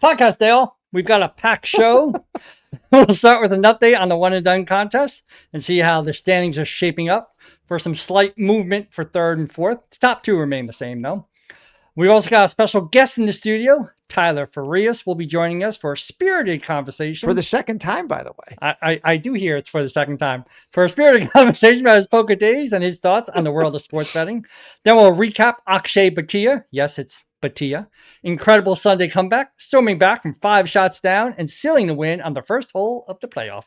podcast, Dale. We've got a packed show. We'll start with an update on the one and done contest and see how the standings are shaping up for some slight movement for third and fourth. The top two remain the same, though. We've also got a special guest in the studio. Tyler Farias will be joining us for a spirited conversation. For the second time, by the way. I do hear it's for the second time. For a spirited conversation about his poker days and his thoughts on the world of sports betting. Then we'll recap Akshay Bhatia. Yes, it's Bhatia. Incredible Sunday comeback, storming back from 5 shots down and sealing the win on the first hole of the playoff.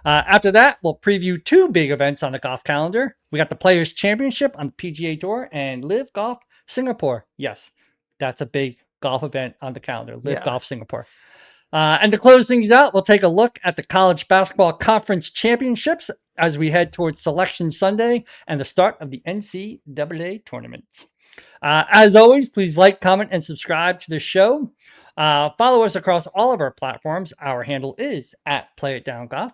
After that, we'll preview 2 big events on the golf calendar. We got the Players Championship on the PGA Tour and LIV Golf Singapore. Yes, that's a big golf event on the calendar. LIV Golf Singapore. And to close things out, we'll take a look at the College Basketball Conference Championships as we head towards Selection Sunday and the start of the NCAA tournament. As always, please like, comment, and subscribe to the show. Follow us across all of our platforms. Our handle is @PlayItDownGolf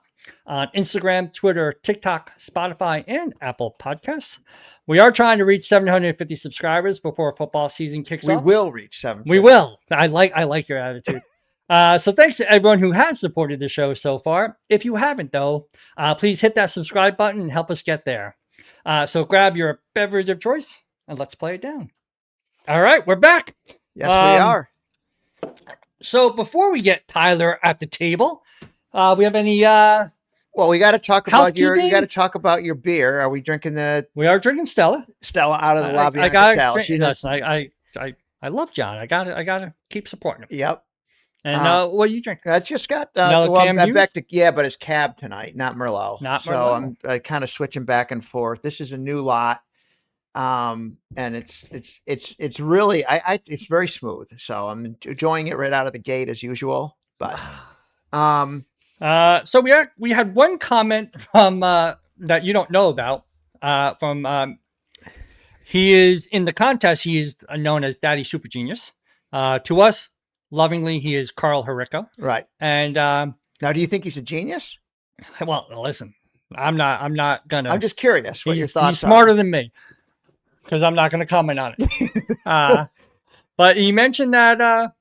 on Instagram, Twitter, TikTok, Spotify, and Apple Podcasts. We are trying to reach 750 subscribers before football season kicks off. We will reach 750. We will. I like your attitude. So thanks to everyone who has supported the show so far. If you haven't, though, please hit that subscribe button and help us get there. So grab your beverage of choice and let's play it down. All right, we're back. Yes, we are. So before we get Tyler at the table, we have any well, we got to talk about housekeeping? you got to talk about your beer. Are we drinking We are drinking Stella. Stella out of the lobby? I got it. Listen, I love John. I got to keep supporting him. Yep. And what are you drinking? I just got Cam I'm back to but it's Cab tonight, not Merlot. Not Merlot. So I'm kind of switching back and forth. This is a new lot. And it's really it's very smooth. So I'm enjoying it right out of the gate as usual. But so we had one comment from that you don't know about from he is in the contest. He is known as Daddy Super Genius. To us, lovingly, he is Carl Herico. Right. And now, do you think he's a genius? Well, listen, I'm not gonna. I'm just curious what your thoughts are. He's smarter than me, because I'm not going to comment on it. But he mentioned that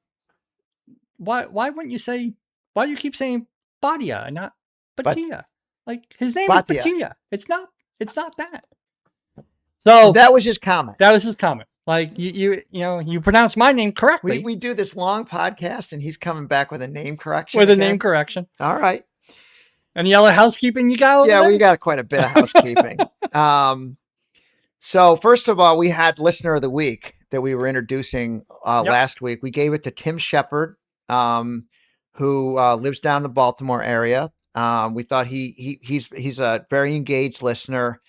why wouldn't you say? Why do you keep saying Bhatia and not Bhatia? Like his name Bhatia. is Bhatia. It's not that. So that was his comment. That was his comment. Like you pronounce my name correctly. We do this long podcast, and he's coming back with a name correction. With a name correction. All right. Any other housekeeping you got? Yeah, we got quite a bit of housekeeping. So first of all, we had Listener of the Week that we were introducing last week. We gave it to Tim Shepard, who lives down in the Baltimore area. We thought he's a very engaged listener.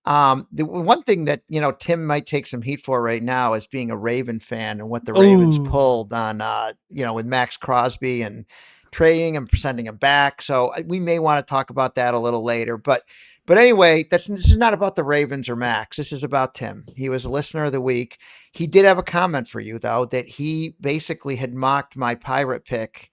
The one thing that Tim might take some heat for right now is being a Raven fan and what the Ravens pulled on with Max Crosby and trading and sending him back. So we may want to talk about that a little later, But anyway, this is not about the Ravens or Max. This is about Tim. He was a Listener of the Week. He did have a comment for you, though, that he basically had mocked my Pirate pick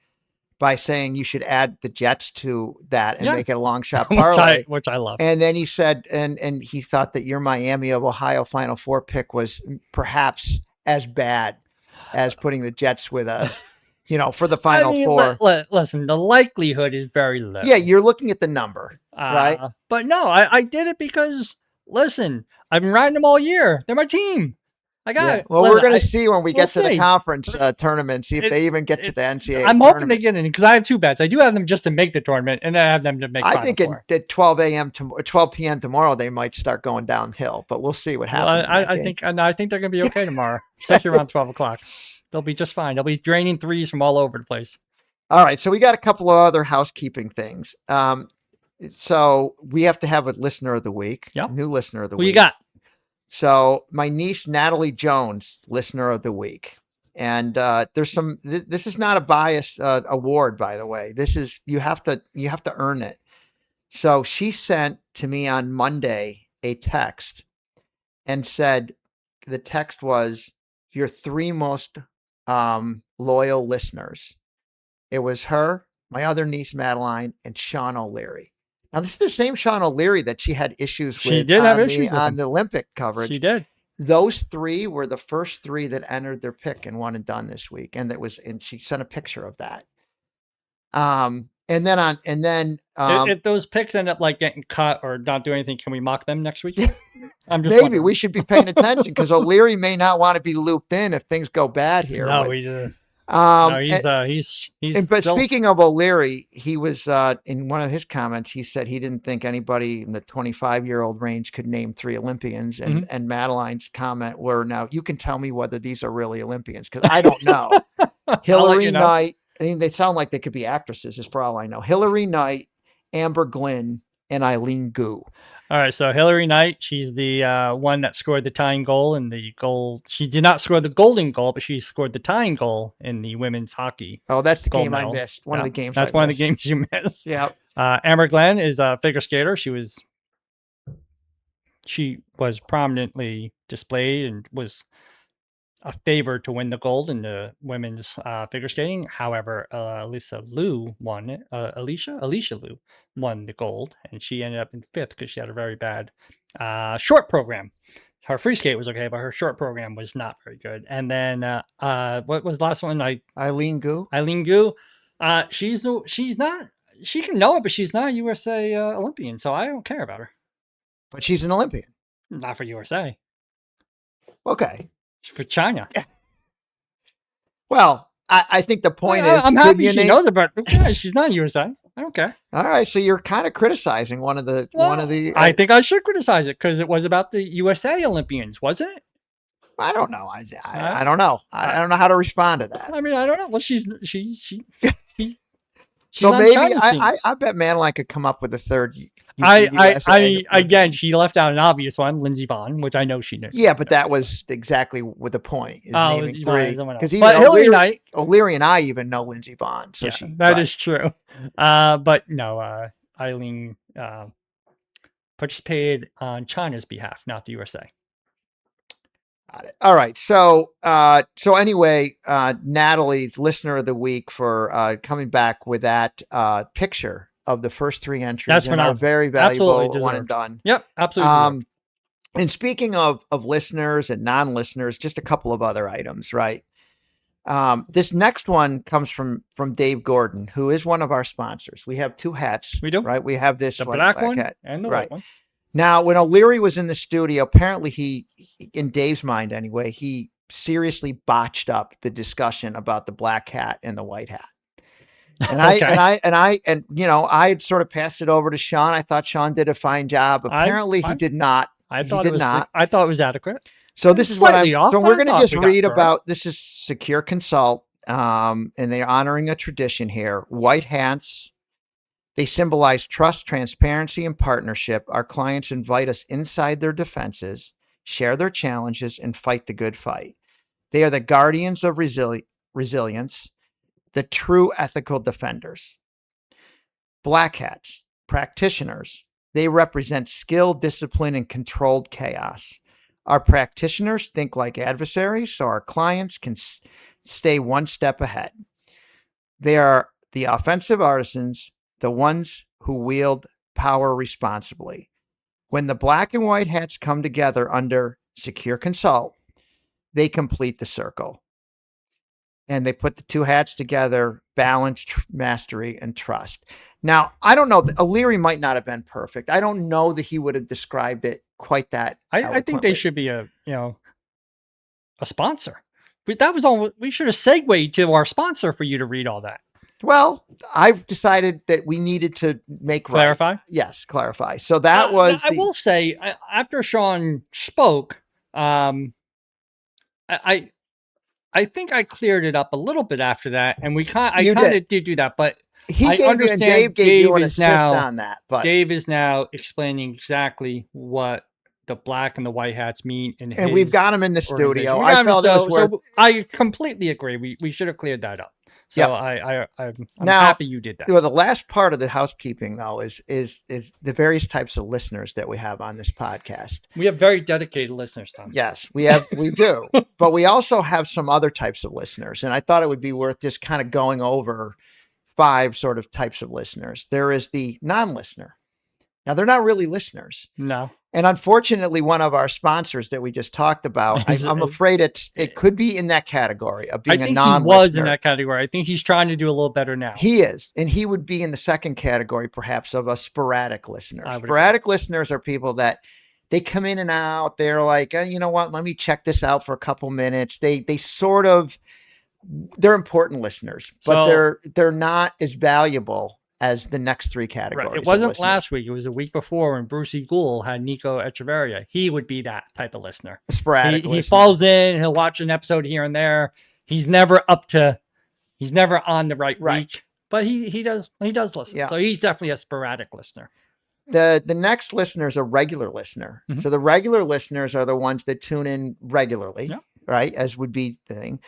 by saying you should add the Jets to that and make it a long shot parlay, which I love. And then he said, and he thought that your Miami of Ohio Final Four pick was perhaps as bad as putting the Jets with a. For the Final Four. Listen, the likelihood is very low. Yeah, you're looking at the number, right? But no, I did it because, listen, I've been riding them all year. They're my team. I got it. Well, we're going to see when we get to the conference tournament, see if they even get to the NCAA I'm hoping they get in because I have 2 bets. I do have them just to make the tournament, and then I have them to make I think at 12 p.m. tomorrow, they might start going downhill, but we'll see what happens. Well, I think they're going to be okay tomorrow, especially around 12 o'clock. They'll be just fine. They'll be draining threes from all over the place. All right. So we got a couple of other housekeeping things. So we have to have a Listener of the Week. Yep. New Listener of the Week. Week. Who you got? So my niece, Natalie Jones, Listener of the Week. And there's some, this is not a bias award, by the way. This is, you have to earn it. So she sent to me on Monday a text and said, the text was, your 3 most loyal listeners. It was her, my other niece, Madeline, and Sean O'Leary. Now, this is the same Sean O'Leary that she had issues with on the Olympic coverage. She did. those three were the first three that entered their pick and one and done this week. And she sent a picture of that. If those picks end up like getting cut or not do anything, can we mock them next week? I'm just maybe wondering. we should be paying attention because O'Leary may not want to be looped in if things go bad here. No, but speaking of O'Leary, he was in one of his comments. He said he didn't think anybody in the 25-year-old range could name 3 Olympians. And Madeline's comment were, now you can tell me whether these are really Olympians because I don't know. Hillary Knight. I mean, they sound like they could be actresses, is for all I know. Hillary Knight, Amber Glynn, and Eileen Gu. All right, so Hillary Knight, she's the one that scored the tying goal in the goal. She did not score the golden goal, but she scored the tying goal in the women's hockky. Oh, that's the game I missed. One of the games. That's one of the games you missed. Yeah. Amber Glenn is a figure skater. She was prominently displayed and was a favor to win the gold in the women's figure skating. However, Alicia Liu won it. Alicia Liu won the gold, and she ended up in 5th because she had a very bad short program. Her free skate was okay, but her short program was not very good. And then what was the last one? Eileen Gu. Eileen Gu. She's not. She can know it, but she's not a USA Olympian, so I don't care about her. But she's an Olympian. Not for USA. Okay. For China. Well, I think the point is, I'm happy she knows about it. Yeah, she's not USA. I don't care. All right, so you're kind of criticizing one of the. I think I should criticize it because it was about the USA Olympians, wasn't it? I don't know. I don't know. I don't know how to respond to that. I mean, I don't know. Well, she so maybe I bet Madeline could come up with a third. Again, she left out an obvious one, Lindsey Vonn, which I know she knew. Yeah, but that was exactly with the point. Is naming 3 because Hillary Knight, O'Leary, and I even know Lindsey Vonn. So yeah, that is true. But no, Eileen participated on China's behalf, not the USA. Got it. All right. So anyway, Natalie's listener of the week for coming back with that picture of the first 3 entries. That's and very valuable one and done. Yep, absolutely. And speaking of listeners and non-listeners, just a couple of other items, right? This next one comes from Dave Gordon, who is one of our sponsors. We have 2 hats. We do. Right? We have this the black one hat and the white one. Now, when O'Leary was in the studio, apparently he, in Dave's mind anyway, he seriously botched up the discussion about the black hat and the white hat. And I had sort of passed it over to Sean. I thought Sean did a fine job. Apparently he did not. I thought it was adequate. So this is what we're going to just read about. This is Secure Consult. And they're honoring a tradition here. White hats. They symbolize trust, transparency, and partnership. Our clients invite us inside their defenses, share their challenges, and fight the good fight. They are the guardians of resilience, the true ethical defenders. Black hats, practitioners. They represent skill, discipline, and controlled chaos. Our practitioners think like adversaries, so our clients can stay one step ahead. They are the offensive artisans, the ones who wield power responsibly. When the black and white hats come together under Secure Consult, they complete the circle. And they put the 2 hats together, balance, mastery, and trust. Now, I don't know. O'Leary might not have been perfect. I don't know that he would have described it quite that I think they should be a sponsor. That was all. We should have segued to our sponsor for you to read all that. Well, I've decided that we needed to clarify. Right. Yes, clarify. So that was. I will say, after Sean spoke, I think I cleared it up a little bit after that, and I kind of did do that, but Dave gave you an assist on that. But Dave is now explaining exactly what the black and the white hats mean, and we've got him in the studio. I completely agree. We should have cleared that up. So yep. I'm happy you did that. Well, the last part of the housekeeping, though, is the various types of listeners that we have on this podcast. We have very dedicated listeners, Tom. Yes, we do. But we also have some other types of listeners, and I thought it would be worth just kind of going over 5 sort of types of listeners. There is the non-listener. Now, they're not really listeners. No. And unfortunately, one of our sponsors that we just talked about, I'm afraid it could be in that category of being a non-listener. I think he was in that category. I think he's trying to do a little better now. He is. And he would be in the second category, perhaps, of a sporadic listener. Sporadic listeners are people that they come in and out. They're like, you know what? Let me check this out for a couple minutes. They're important listeners, but they're not as valuable as the next three categories. Right. It wasn't last week. It was the week before when Brucey Gould had Nico Echeverria. He would be that type of listener. A sporadic listener. He falls in. He'll watch an episode here and there. He's never on the right week, but he does listen. Yeah. So he's definitely a sporadic listener. The next listener is a regular listener. Mm-hmm. So the regular listeners are the ones that tune in regularly, right? As would be the thing.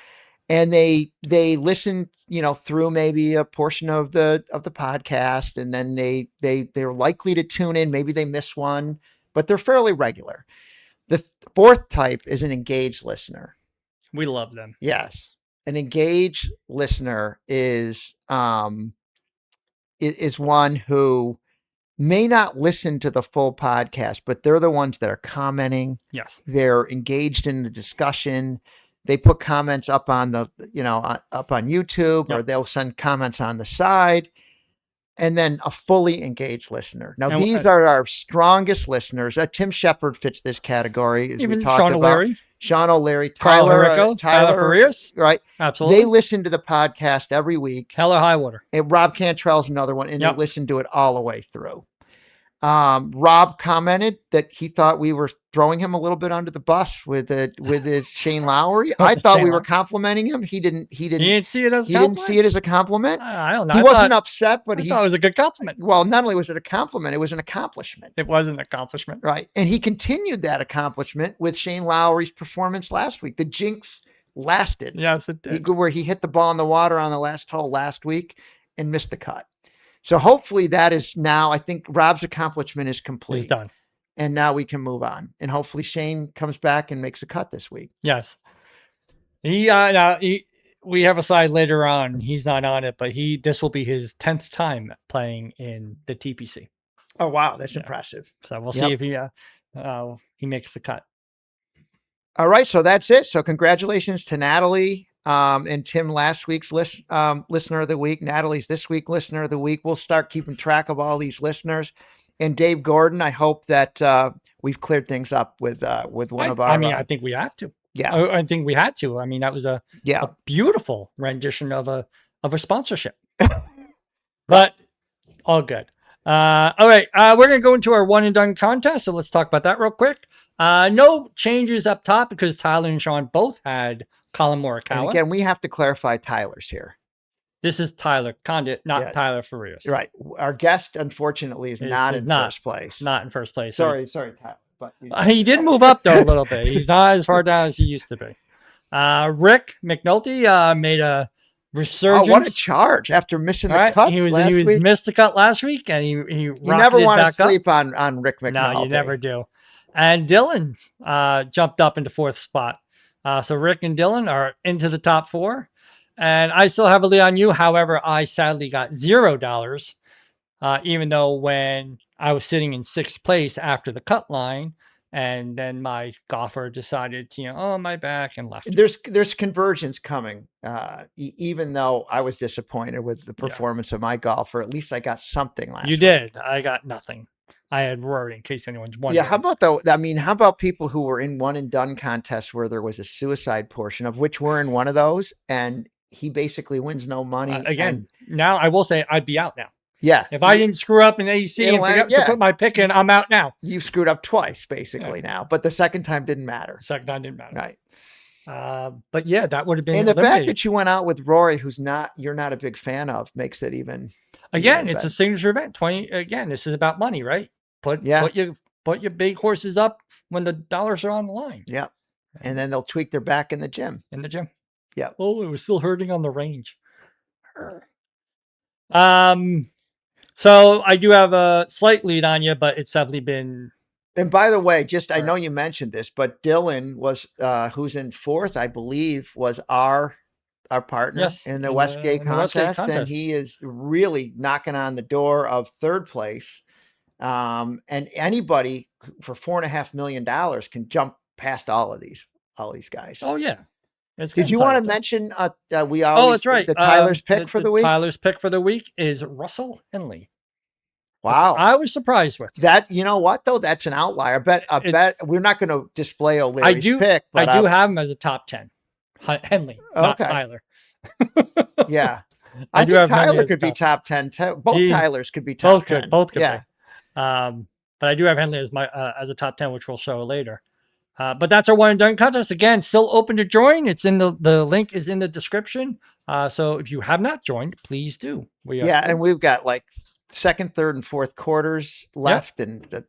And they listen, through maybe a portion of the podcast, and then they're likely to tune in. Maybe they miss one, but they're fairly regular. The fourth type is an engaged listener. We love them. Yes, an engaged listener is one who may not listen to the full podcast, but they're the ones that are commenting. Yes, they're engaged in the discussion. They put comments up on up on YouTube, or they'll send comments on the side, and then a fully engaged listener. Now, these are our strongest listeners. Tim Shepard fits this category, as we talked about. Sean O'Leary, Tyler Farias, right? Absolutely. They listen to the podcast every week. Hell or High Water. And Rob Cantrell's another one, and they listen to it all the way through. Rob commented that he thought we were throwing him a little bit under the bus with his Shane Lowry. I thought we were complimenting him. He didn't see it as a compliment. He didn't see it as a compliment. I don't know. He wasn't upset, but he thought it was a good compliment. Well, not only was it a compliment, it was an accomplishment. It was an accomplishment. Right. And he continued that accomplishment with Shane Lowry's performance last week. The jinx lasted. Yes, it did. Where he hit the ball in the water on the last hole last week and missed the cut. So hopefully that is now, I think Rob's accomplishment is complete. He's done. And now we can move on. And hopefully Shane comes back and makes a cut this week. Yes. We have a slide later on. He's not on it, but this will be his 10th time playing in the TPC. Oh, wow. That's impressive. So we'll see if he makes the cut. All right. So that's it. So congratulations to Natalie. And Tim, last week's listener of the week. Natalie's this week listener of the week. We'll start keeping track of all these listeners. And Dave Gordon, I hope that we've cleared things up with one of our. I mean, I think we have to. Yeah, I think we had to. I mean, that was a beautiful rendition of a sponsorship. But all good. All right, we're gonna go into our one and done contest. So let's talk about that real quick. No changes up top because Tyler and Sean both had Colin Morikawa. And again, we have to clarify Tyler's here. This is Tyler Condit, not Tyler Farias. Right. Our guest, unfortunately, is not in first place. Not in first place. Sorry, Tyler. But he did move up though a little bit. He's not as far down as he used to be. Rick McNulty made a resurgence. Oh, what a charge after missing the cut he last week. Missed the cut last week, and he you never want to sleep on Rick McNulty. No, you never do. And Dylan jumped up into fourth spot. So Rick and Dylan are into the top four. And I still have a lead on you. However, I sadly got $0, even though when I was sitting in sixth place after the cut line, and then my golfer decided to, my back and left. There's convergence coming. Even though I was disappointed with the performance of my golfer, at least I got something last week. You did. I got nothing. I had Rory, in case anyone's wondering. Yeah, how about people who were in one and done contests where there was a suicide portion, of which we're in one of those, and he basically wins no money. Now I will say I'd be out now. Yeah. If I didn't screw up in AC and forget to put my pick in, I'm out now. You've screwed up twice, basically, now. But the second time didn't matter. Right. But yeah, that would have been. And the fact that you went out with Rory, you're not a big fan of, makes it even. Again, it's a signature event. This is about money, right? Put your big horses up when the dollars are on the line. Yeah. And then they'll tweak their back in the gym. Yeah. Oh, it was still hurting on the range. So I do have a slight lead on you, but it's definitely been. And by the way, I know you mentioned this, but Dylan was, who's in fourth, I believe, was our partner in the Westgate contest. And he is really knocking on the door of third place. And anybody for $4.5 million can jump past all these guys. Oh yeah. Did you want to mention? We Oh, always that's right. the Tyler's pick for the week. Tyler's pick for the week is Russell Henley. Wow, I was surprised with that. You know what though? That's an outlier. I bet we're not going to display O'Leary's pick. But I do have him as a top 10. Henley, not Tyler. Yeah, I think Tyler could be top 10. Both Tylers could be top 10. Both could be. But I do have Henley as my as a top 10, which we'll show later. But that's our one and done contest. Again, still open to join. It's in the link is in the description. So if you have not joined, please do. And we've got like second, third, and fourth quarters left, and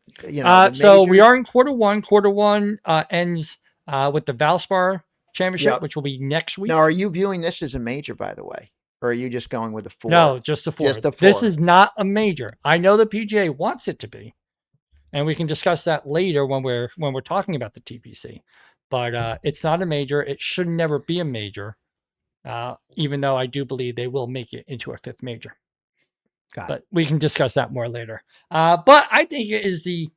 so we are in quarter one. Quarter one ends with the Valspar Championship, which will be next week. Now, are you viewing this as a major, by the way, or are you just going with the 4? No, just the 4. Just the 4. This is not a major. I know the PGA wants it to be, and we can discuss that later when we're talking about the TPC. But it's not a major. It should never be a major, even though I do believe they will make it into a 5th major. But we can discuss that more later. But I think it is the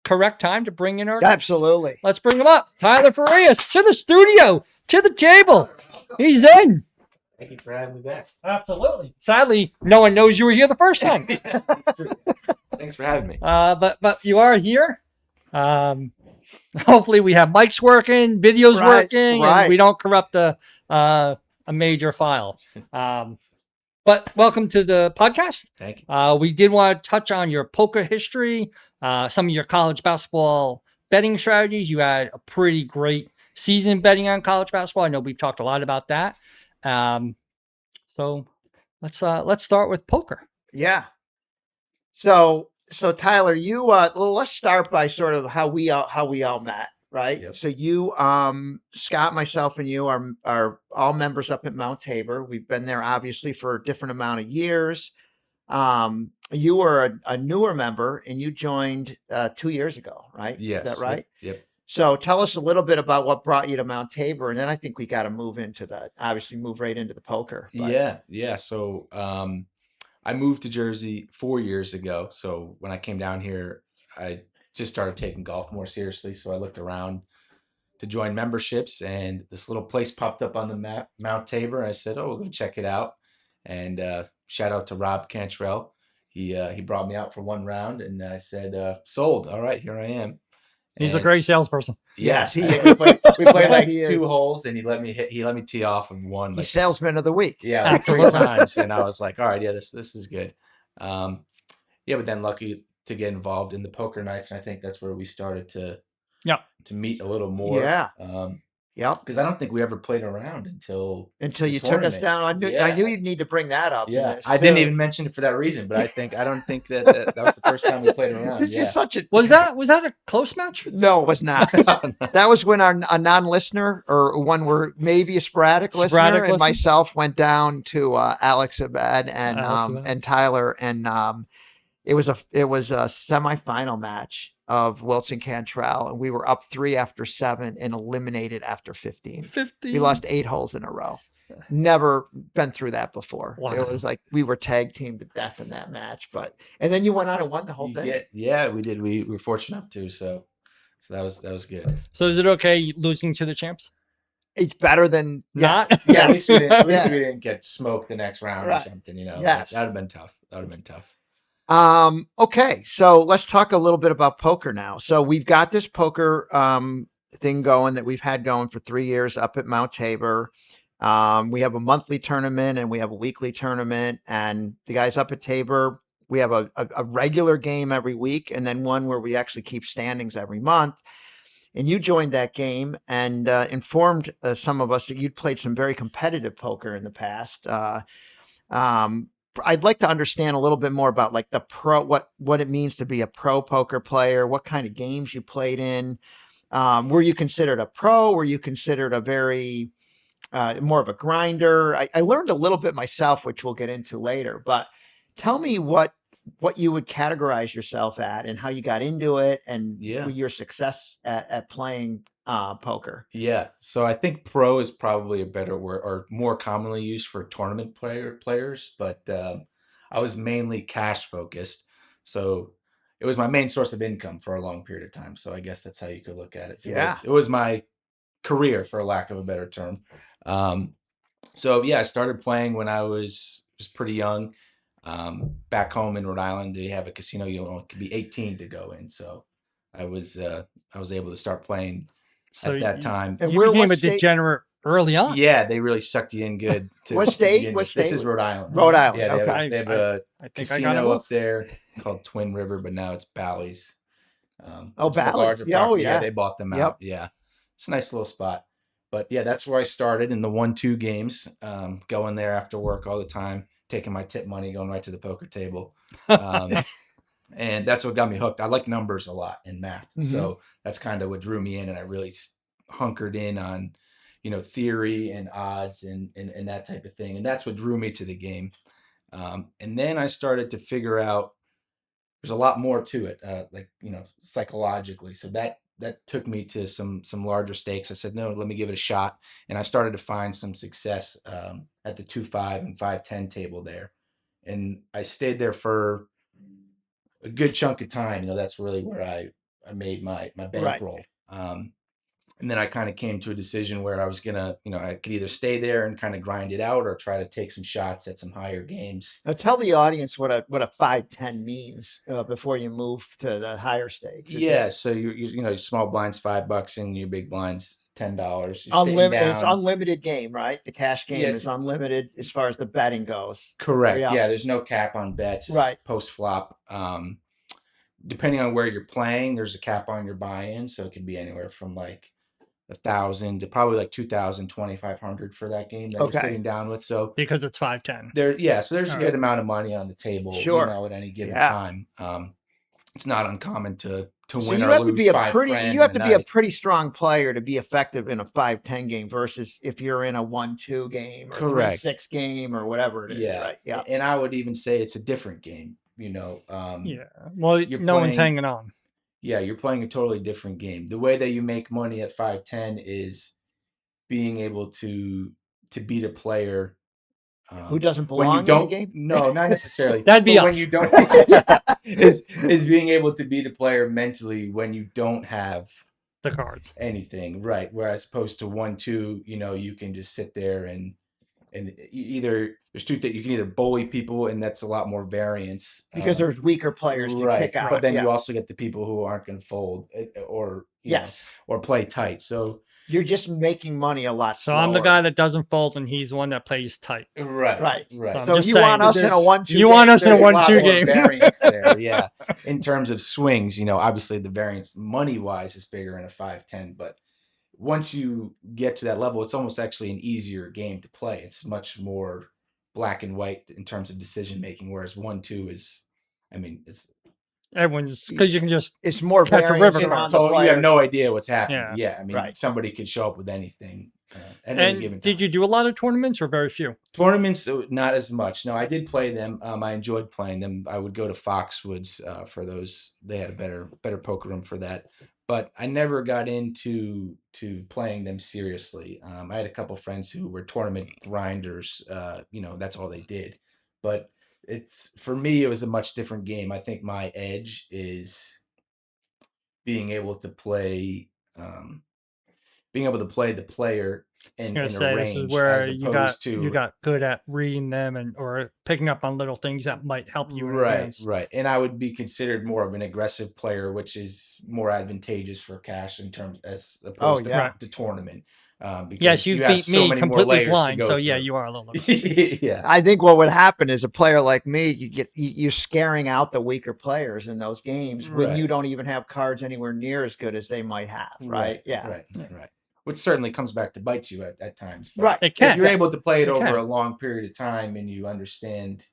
correct time to bring in our guest. Absolutely. Let's bring him up. Tyler Farias to the studio, to the table. He's in. Thank you for having me back. Absolutely. Sadly, no one knows you were here the first time. Thanks for having me. But you are here. Hopefully we have mics working, videos working, and we don't corrupt a major file. But welcome to the podcast. Thank you. We did want to touch on your poker history, some of your college basketball betting strategies. You had a pretty great season betting on college basketball. I know we've talked a lot about that. So let's start with poker. Yeah. So Tyler, you let's start by sort of how we all met. Right. Yep. So you, Scott, myself, and you are all members up at Mount Tabor. We've been there obviously for a different amount of years. You were a newer member, and you joined 2 years ago, right? Yes. Is that right? Yep. So tell us a little bit about what brought you to Mount Tabor, and then I think we got to move right into the poker. But. Yeah. So I moved to Jersey 4 years ago. So when I came down here, I just started taking golf more seriously. So I looked around to join memberships, and this little place popped up on the map, Mount Tabor. I said, we'll go check it out. And shout out to Rob Cantrell. He brought me out for one round, and I said, sold. All right, here I am. He's a great salesperson. Yes, we played like 2 holes, and he let me tee off of one. He's salesman of the week. Yeah, like 3 times. And I was like, all right, yeah, this is good. But then lucky to get involved in the poker nights, and I think that's where we started to meet a little more. Because I don't think we ever played around until you took us down. I knew you'd need to bring that up. Yeah, I didn't even mention it for that reason, but I don't think that was the first time we played around. It's just such a was that a close match? No, it was not. That was when a non-listener or one were maybe a sporadic listener and myself went down to Alex Abed and Tyler, and it was a semifinal match of Wilson Cantrell, and we were up 3 after 7 and eliminated after 15. We lost 8 holes in a row. Never been through that before. Wow. It was like we were tag teamed to death in that match. And then you went on and won the whole thing. Yeah, we did. We were fortunate enough to. So that was good. So is it okay losing to the champs? It's better than not. Yeah, at least we didn't get smoked the next round or something. Yes. That would have been tough. Okay, so let's talk a little bit about poker now. So we've got this poker thing going that we've had going for 3 years up at Mount Tabor. We have a monthly tournament and we have a weekly tournament, and the guys up at Tabor, we have a regular game every week and then one where we actually keep standings every month. And you joined that game and informed some of us that you'd played some very competitive poker in the past. I'd like to understand a little bit more about like the pro, what it means to be a pro poker player, what kind of games you played in. Were you considered a pro? Were you considered a very more of a grinder? I learned a little bit myself, which we'll get into later, but tell me what you would categorize yourself at and how you got into it and your success at playing poker. Yeah. So I think pro is probably a better word, or more commonly used for tournament players, but I was mainly cash focused. So, it was my main source of income for a long period of time. So I guess that's how you could look at it. It Yeah. was my career, for lack of a better term. So yeah, I started playing when I was pretty young. Back home in Rhode Island, they have a casino you only could be 18 to go in. So I was able to start playing So at that time. And you where became what a state? degenerate early on. Yeah, they really sucked you in good. What to state? begin What with. This state? is Rhode Island. Rhode Island. Yeah, Okay. they have I a think I got casino it. up there called Twin River, but now it's Bally's. Oh, It's a Bally's. larger Yeah, oh, property. yeah. They bought them Yep. out. Yeah, it's a nice little spot. But yeah, that's where I started in the 1-2 games. Going there after work all the time, taking my tip money, going right to the poker table. And that's what got me hooked. I like numbers a lot in math. So that's kind of what drew me in, and I really hunkered in on, theory and odds and that type of thing. And that's what drew me to the game. And then I started to figure out there's a lot more to it, psychologically. So that took me to some larger stakes. I said, no, let me give it a shot. And I started to find some success at the 2-5 and 5-10 table there. And I stayed there for a good chunk of time. That's really where I made my bankroll. And then I kind of came to a decision where I was gonna, I could either stay there and kind of grind it out or try to take some shots at some higher games. Now tell the audience what a 5-10 means before you move to the higher stakes. So your small blinds $5 and your big blinds $10. Unlimited. It's unlimited game, right? The cash game Yeah, is unlimited as far as the betting goes. Correct. Yeah, there's no cap on bets. Right. Post flop. Depending on where you're playing, there's a cap on your buy-in, so it could be anywhere from like 1,000 to probably like 2,000, 2,500 for that game that you're sitting down with. So because it's 5-10. So there's a good amount of money on the table, at any given time. It's not uncommon to win or lose $5,000. You have to be a pretty strong player to be effective in a 5-10 game versus if you're in a 1-2 game or 3-6 game or whatever it is. Yeah. Right. Yeah. And I would even say it's a different game. Well, no one's hanging on. Yeah, you're playing a totally different game. The way that you make money at 5-10 is being able to beat a player who doesn't belong in the game. No, not necessarily. That'd be us. When you don't is being able to beat a player mentally when you don't have the cards, anything, right? Whereas opposed to 1-2, you can just sit there and either there's two things. You can either bully people, and that's a lot more variance because there's weaker players to pick out. But then you also get the people who aren't going to fold or or play tight. So you're just making money a lot slower. So I'm the guy that doesn't fold, and he's the one that plays tight. Right. So you want us in a 1-2 game. You want us in a 1-2 game. Variance there, yeah. In terms of swings, obviously the variance money-wise is bigger in a 5-10, but once you get to that level, it's almost actually an easier game to play. It's much more black and white in terms of decision making, whereas 1-2 is, it's everyone's because you can just it's more catch a river. So you have no idea what's happening. Yeah, somebody could show up with anything at any given time. Did you do a lot of tournaments or very few? Tournaments, not as much. No, I did play them. I enjoyed playing them. I would go to Foxwoods for those. They had a better poker room for that. But I never got into playing them seriously. I had a couple friends who were tournament grinders. That's all they did. But for me, it was a much different game. I think my edge is being able to play the player in a range. This is where you got good at reading them or picking up on little things that might help you. Right. And I would be considered more of an aggressive player, which is more advantageous for cash as opposed to tournament. Yes, you beat me completely blind, so yeah, you are a little. Yeah, I think what would happen is a player like me, you're scaring out the weaker players in those games when you don't even have cards anywhere near as good as they might have. Right. Yeah. Right. Which certainly comes back to bite you at times. Right. It can. If you're able to play it over a long period of time and you understand,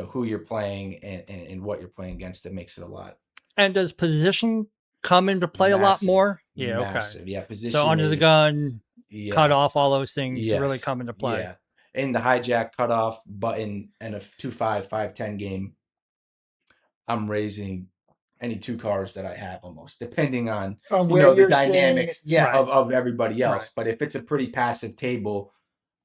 who you're playing and what you're playing against, it makes it a lot. And does position come into play a lot more? Yeah. Massive. Okay. Yeah. Position. So under the gun. Cut off, all those things really come into play. Yeah. In the hijack, cutoff, button, and a 2-5, 5-10 game, I'm raising any two cards that I have almost, depending on the dynamics of everybody else. Right. But if it's a pretty passive table,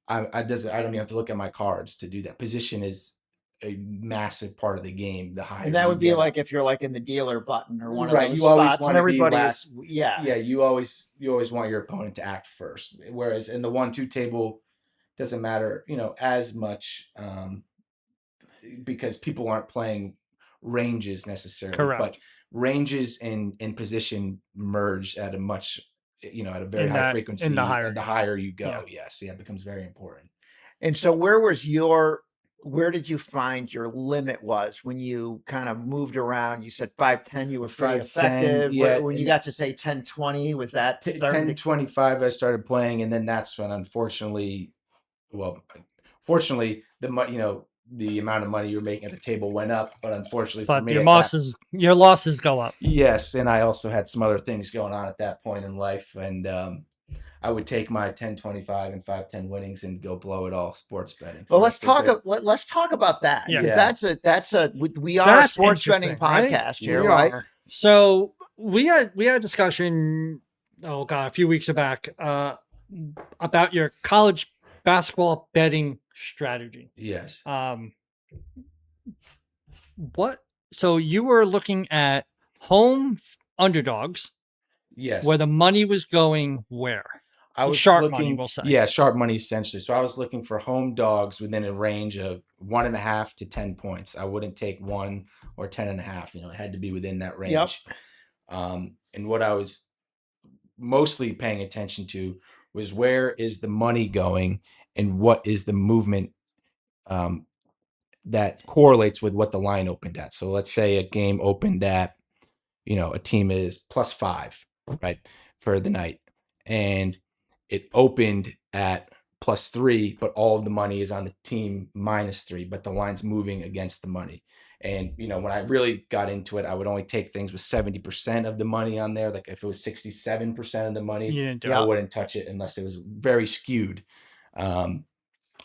I don't even have to look at my cards to do that. Position is a massive part of the game. The higher, And that you would be get like up. if you're like in the dealer button or one of Right, those you always spots, and wanna be everybody last. is, yeah. Yeah, you always want your opponent to act first. Whereas in the 1-2 table, doesn't matter, as much, because people aren't playing ranges necessarily, but Correct. ranges and position merge at a much, at a very In high that, frequency, in the higher and the game. higher you Yeah. go, yes, yeah, it becomes very important. And so where did you find your limit was when you kind of moved around? You said 5-10, you were pretty 5-10, effective. yeah, When you and got to say 10-20, was that starting 10-25, I started playing, and then that's when, unfortunately, well, fortunately, the amount of money you're making at the table went up, but unfortunately for But me your at that, losses go up. yes, and I also had some other things going on at that point in life, and I would take my 10-25 and 5-10 winnings and go blow it all sports betting. So Well, let's that's a talk. Let's talk about that, Yeah. because Yeah. we are a That's sports betting interesting, right? podcast here, We right? are. So we had a discussion, oh God, a few weeks back, about your college basketball betting strategy. Yes. So you were looking at home underdogs Yes. where the money was going where? I was Sharp looking, money, we'll say. yeah, sharp money essentially. So I was looking for home dogs within a range of 1.5 to 10 points. I wouldn't take 1 or 10.5. It had to be within that range. Yep. And what I was mostly paying attention to was where is the money going and what is the movement that correlates with what the line opened at. So let's say a game opened at, a team is +5, right, for the night, and it opened at +3, but all of the money is on the team -3, but the line's moving against the money. And when I really got into it, I would only take things with 70% of the money on there. Like if it was 67% of the money, You didn't do I it. wouldn't touch it unless it was very skewed. And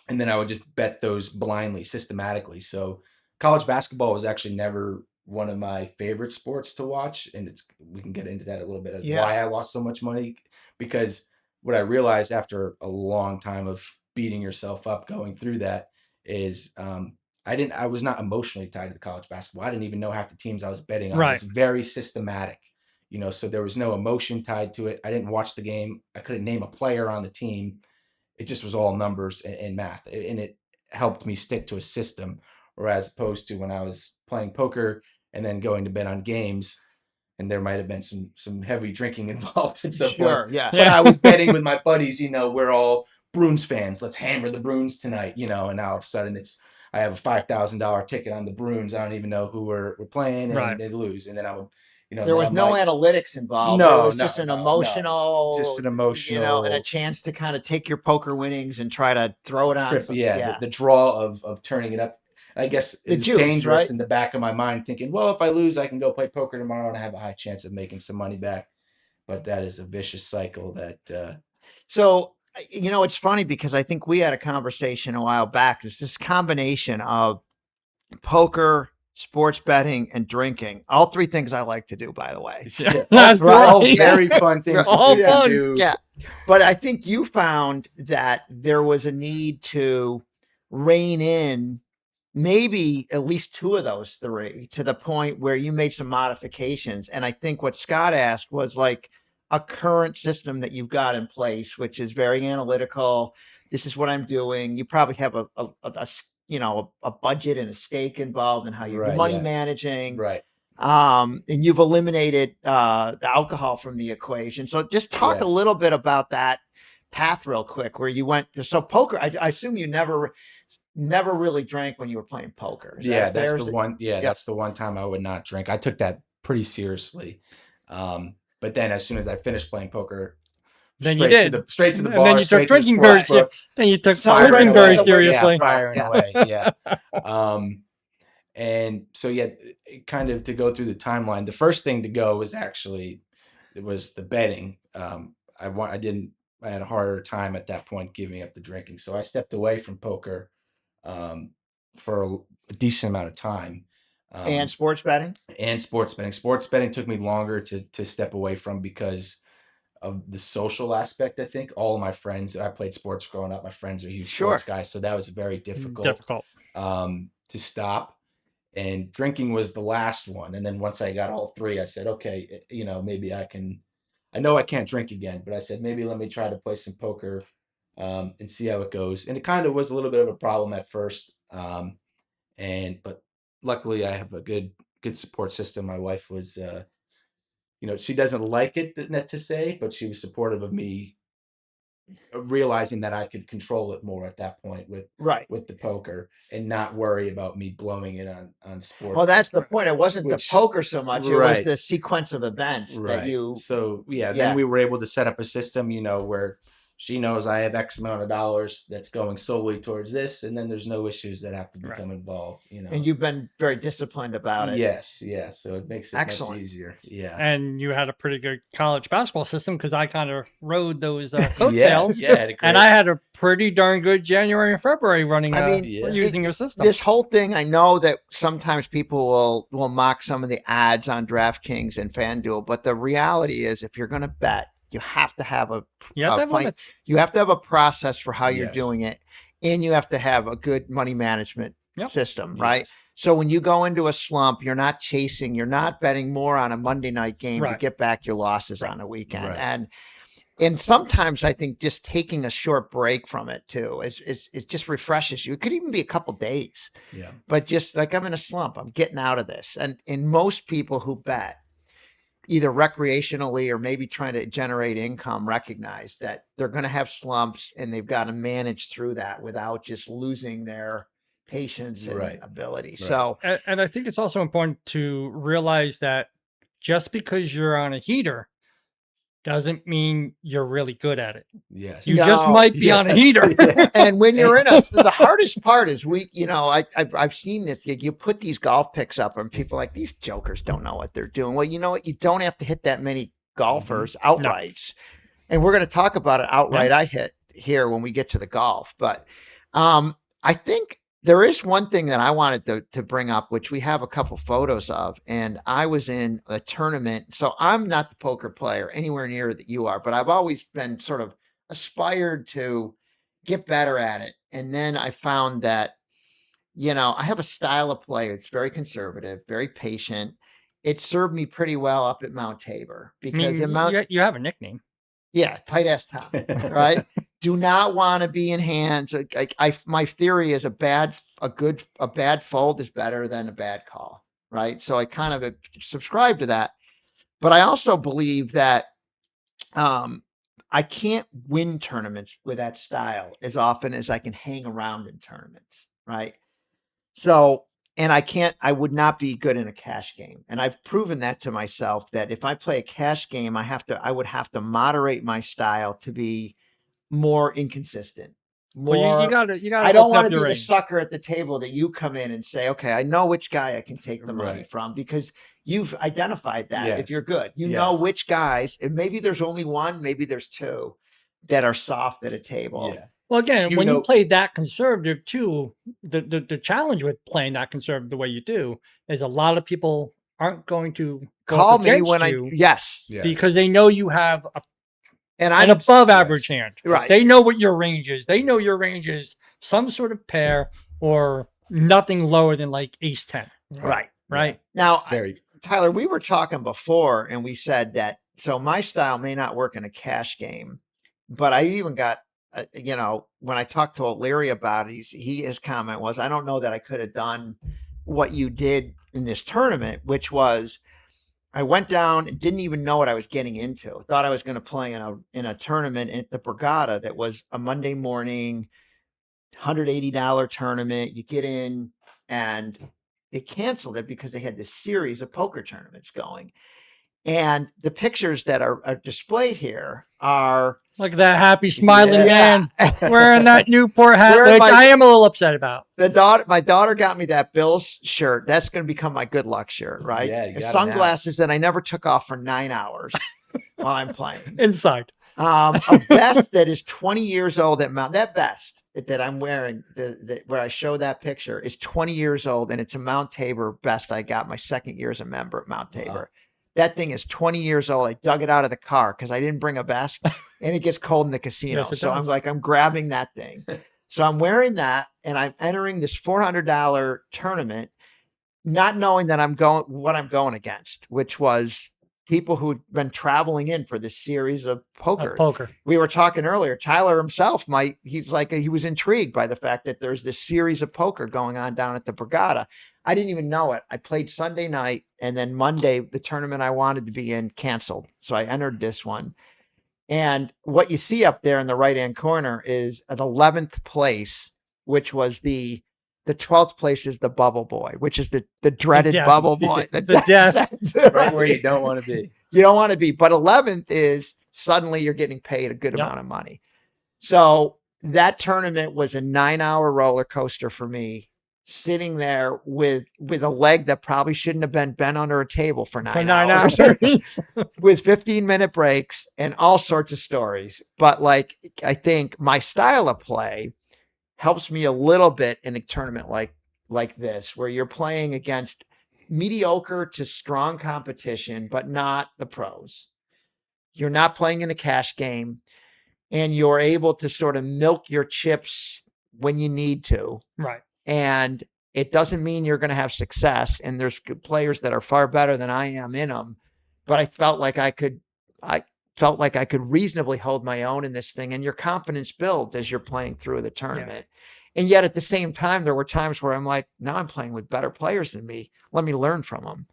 then I would just bet those blindly, systematically. So college basketball was actually never one of my favorite sports to watch, and we can get into that a little bit of why I lost so much money, because what I realized after a long time of beating yourself up going through that is I was not emotionally tied to college basketball. I didn't even know half the teams I was betting on. Right. It's very systematic, so there was no emotion tied to it. I didn't watch the game. I couldn't name a player on the team. It just was all numbers and math, and it helped me stick to a system. Whereas opposed to when I was playing poker and then going to bet on games, and there might have been some heavy drinking involved at some points. Yeah. But I was betting with my buddies. We're all Bruins fans. Let's hammer the Bruins tonight. And now all of a sudden I have a $5,000 ticket on the Bruins. I don't even know who we're playing, and Right. they lose. And then I would. There was no analytics involved. No, it was just an emotional, just an emotional, and a chance to kind of take your poker winnings and try to throw it on. Trip, the draw of turning it up. I guess it's dangerous, right? In the back of my mind, thinking, well, if I lose, I can go play poker tomorrow and I have a high chance of making some money back. But that is a vicious cycle that. So, it's funny because I think we had a conversation a while back. It's this combination of poker, sports betting, and drinking. All three things I like to do, by the way. That's all very fun things to do. Yeah. But I think you found that there was a need to rein in maybe at least two of those three to the point where you made some modifications. And I think what Scott asked was like a current system that you've got in place, which is very analytical. This is what I'm doing. You probably have a budget and a stake involved in how you do money managing. Right. And you've eliminated the alcohol from the equation. So just talk a little bit about that path real quick, where you went to, so poker, I assume you never really drank when you were playing poker. That's the one. Yeah, that's the one time I would not drink. I took that pretty seriously. But then as soon as I finished playing poker, then you did straight to the bar. And then you took drinking very seriously. Then you took drinking very seriously. Firing away. Yeah. And so kind of to go through the timeline, the first thing to go was actually the betting. I had a harder time at that point giving up the drinking, so I stepped away from poker for a decent amount of time. And sports betting. Sports betting took me longer to step away from because of the social aspect. I think all of my friends, I played sports growing up. My friends are huge sports guys, so that was very difficult. to stop. And drinking was the last one. And then once I got all three, I said, okay, maybe I know I can't drink again, but I said, maybe let me try to play some poker and see how it goes. And it kind of was a little bit of a problem at first. But luckily I have a good support system. My wife was, she doesn't like it to say, but she was supportive of me realizing that I could control it more at that point with the poker and not worry about me blowing it on sports. Well, that's the point. It wasn't the poker so much. It was the sequence of events that you. So then we were able to set up a system, where she knows I have X amount of dollars that's going solely towards this, and then there's no issues that have to become involved. And you've been very disciplined about it. Yes, so it makes it excellent. much easier. Yeah, and you had a pretty good college basketball system because I kind of rode those coattails. And I had a pretty darn good January and February running. Using your system. This whole thing, I know that sometimes people will mock some of the ads on DraftKings and FanDuel, but the reality is, if you're going to bet, you have to have you have to have a process for how you're doing it, and you have to have a good money management system, right? So when you go into a slump, you're not betting more on a Monday night game to get back your losses on a weekend. And sometimes I think just taking a short break from it too it just refreshes you. It could even be a couple days. Yeah. But just like, I'm in a slump, I'm getting out of this. And in most people who bet, either recreationally or maybe trying to generate income, recognize that they're going to have slumps and they've got to manage through that without just losing their patience and ability. So, and I think it's also important to realize that just because you're on a heater doesn't mean you're really good at it. Yes. You just might be on a heater. And when you're in the hardest part is I've seen this. You put these golf picks up and people are like, these jokers don't know what they're doing. Well, you know what? You don't have to hit that many golfers outrights. No. And we're going to talk about an outright I hit here when we get to the golf. But I think there is one thing that I wanted to bring up, which we have a couple photos of, and I was in a tournament. So I'm not the poker player anywhere near that you are, but I've always been sort of aspired to get better at it. And then I found that, I have a style of play. It's very conservative, very patient. It served me pretty well up at Mount Tabor because you have a nickname. Yeah, tight ass Tom, right? Do not want to be in hands. My theory is a bad fold is better than a bad call, right? So I kind of subscribe to that, but I also believe that I can't win tournaments with that style as often as I can hang around in tournaments, right? So, and I would not be good in a cash game. And I've proven that to myself that if I play a cash game, I would have to moderate my style to be more inconsistent. You gotta I don't want to be the sucker at the table that you come in and say, okay, I know which guy I can take the money from because you've identified that if you're good. You know which guys, and maybe there's only one, maybe there's two that are soft at a table. Yeah. Well, again, when you play that conservative too, the challenge with playing that conservative the way you do is a lot of people aren't going to call me when because they know you have an above average hand. Right. They know what your range is. They know your range is some sort of pair or nothing lower than like ace 10. Right. Now, Tyler, we were talking before and we said that, so my style may not work in a cash game, but I even got, when I talked to O'Leary about it, his comment was, I don't know that I could have done what you did in this tournament, which was I went down and didn't even know what I was getting into. Thought I was going to play in a tournament at the Borgata that was a Monday morning, $180 tournament. You get in and they canceled it because they had this series of poker tournaments going. And the pictures that are displayed here are like that happy smiling man wearing that Newport hat, which I am a little upset about. My daughter got me that Bills shirt. That's going to become my good luck shirt, right? Yeah, sunglasses that I never took off for 9 hours while I'm playing. Inside. A vest that is 20 years old at Mount. That vest that I'm wearing, where I show that picture, is 20 years old, and it's a Mount Tabor vest I got my second year as a member at Mount Tabor. Wow. That thing is 20 years old. I dug it out of the car because I didn't bring a vest, and it gets cold in the casino. So I'm grabbing that thing. So I'm wearing that and I'm entering this $400 tournament, not knowing that I'm going against, which was people who'd been traveling in for this series of poker. We were talking earlier, Tyler himself he was intrigued by the fact that there's this series of poker going on down at the Borgata. I didn't even know it. I played Sunday night, and then Monday, the tournament I wanted to be in canceled. So I entered this one. And what you see up there in the right-hand corner is an 11th place, which was the 12th place is the bubble boy, which is the dreaded bubble boy. The death. Right where you don't want to be. You don't want to be. But 11th is suddenly you're getting paid a good amount of money. So that tournament was a 9-hour roller coaster for me, sitting there with a leg that probably shouldn't have been bent under a table for 9 hours. With 15-minute breaks and all sorts of stories. But like, I think my style of play helps me a little bit in a tournament like this, where you're playing against mediocre to strong competition, but not the pros. You're not playing in a cash game, and you're able to sort of milk your chips when you need to. Right. And it doesn't mean you're going to have success. And there's players that are far better than I am in them, but I felt like I could reasonably hold my own in this thing. And your confidence builds as you're playing through the tournament. Yeah. And yet at the same time, there were times where I'm like, now I'm playing with better players than me. Let me learn from them.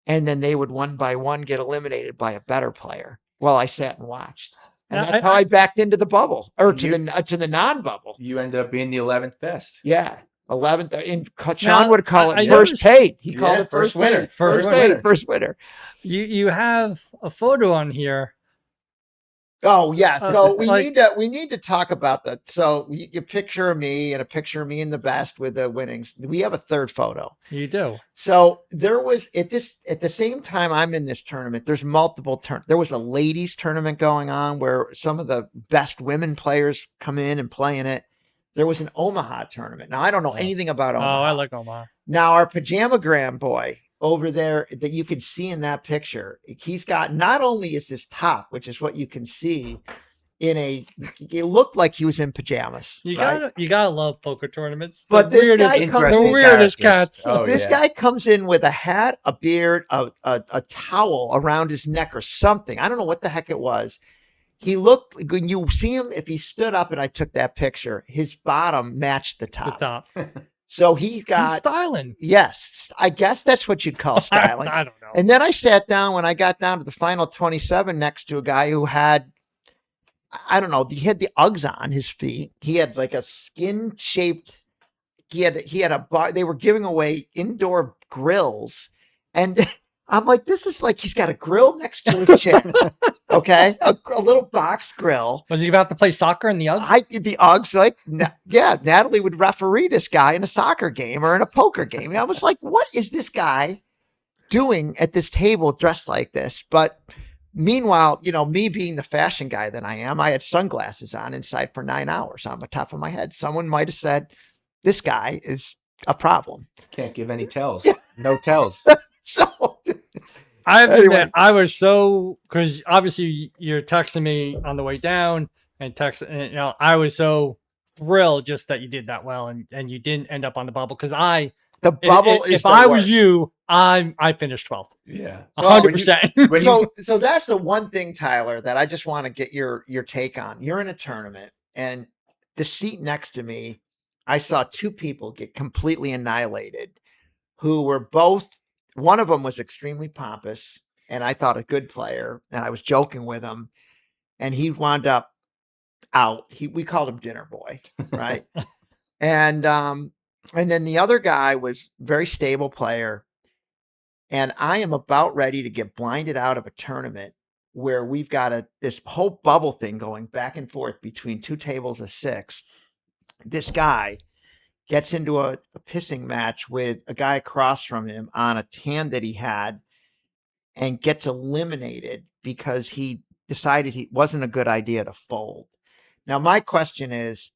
And then they would one by one get eliminated by a better player while I sat and watched. And that's how I backed into the bubble, or to the non-bubble. You ended up being the 11th best. Yeah. 11th. And Sean would call it first paid. He called it first winner. First winner. You have a photo on here. Oh yeah. So we need to talk about that. So you picture me and a picture of me in the best with the winnings. We have a third photo. You do. So there was at the same time I'm in this tournament, there's multiple there was a ladies tournament going on where some of the best women players come in and play in it. There was an Omaha tournament. Now I don't know anything about Omaha. Oh, I like Omaha. Now our Pajamagram boy over there that you can see in that picture, he's got, not only is his top, which is what you can see it looked like he was in pajamas. You gotta love poker tournaments. But this guy comes the weirdest cats. This guy comes in with a hat, a beard, a towel around his neck or something. I don't know what the heck it was. He looked, when you see him, if he stood up and I took that picture, his bottom matched the top. So he's styling. Yes, I guess that's what you'd call styling. I don't know. And then I sat down when I got down to the final 27 next to a guy who had, I don't know, he had the Uggs on his feet. He had like a skin shaped, he had a bar. They were giving away indoor grills. And I'm like, this is like, he's got a grill next to his chair. Okay. A little box grill. Was he about to play soccer in the Uggs? The Uggs, like, yeah, Natalie would referee this guy in a soccer game or in a poker game. And I was like, what is this guy doing at this table dressed like this? But meanwhile, me being the fashion guy that I am, I had sunglasses on inside for 9 hours on the top of my head. Someone might have said, this guy is a problem. Can't give any tells. No tells. So I have to admit, I was so, because obviously you're texting me on the way down and I was so thrilled just that you did that well and you didn't end up on the bubble, because if I was you, I finished 12th. Yeah. 100%. So that's the one thing, Tyler, that I just want to get your take on. You're in a tournament and the seat next to me, I saw two people get completely annihilated who were both, one of them was extremely pompous and I thought a good player, and I was joking with him, and he wound up out. We called him Dinner Boy, right? And then the other guy was very stable player, and I am about ready to get blinded out of a tournament where we've got this whole bubble thing going back and forth between two tables of six. This guy gets into a pissing match with a guy across from him on a hand that he had and gets eliminated because he decided it wasn't a good idea to fold. Now, my question is,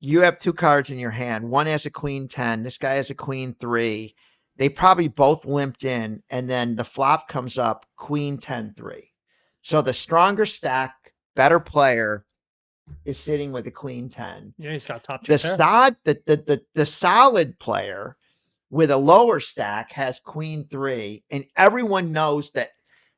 you have two cards in your hand. One has a queen 10. This guy has a queen 3. They probably both limped in, and then the flop comes up queen 10-3. So the stronger stack, better player is sitting with a queen 10. Yeah, he's got top The two pair. the solid player with a lower stack has queen 3, and everyone knows that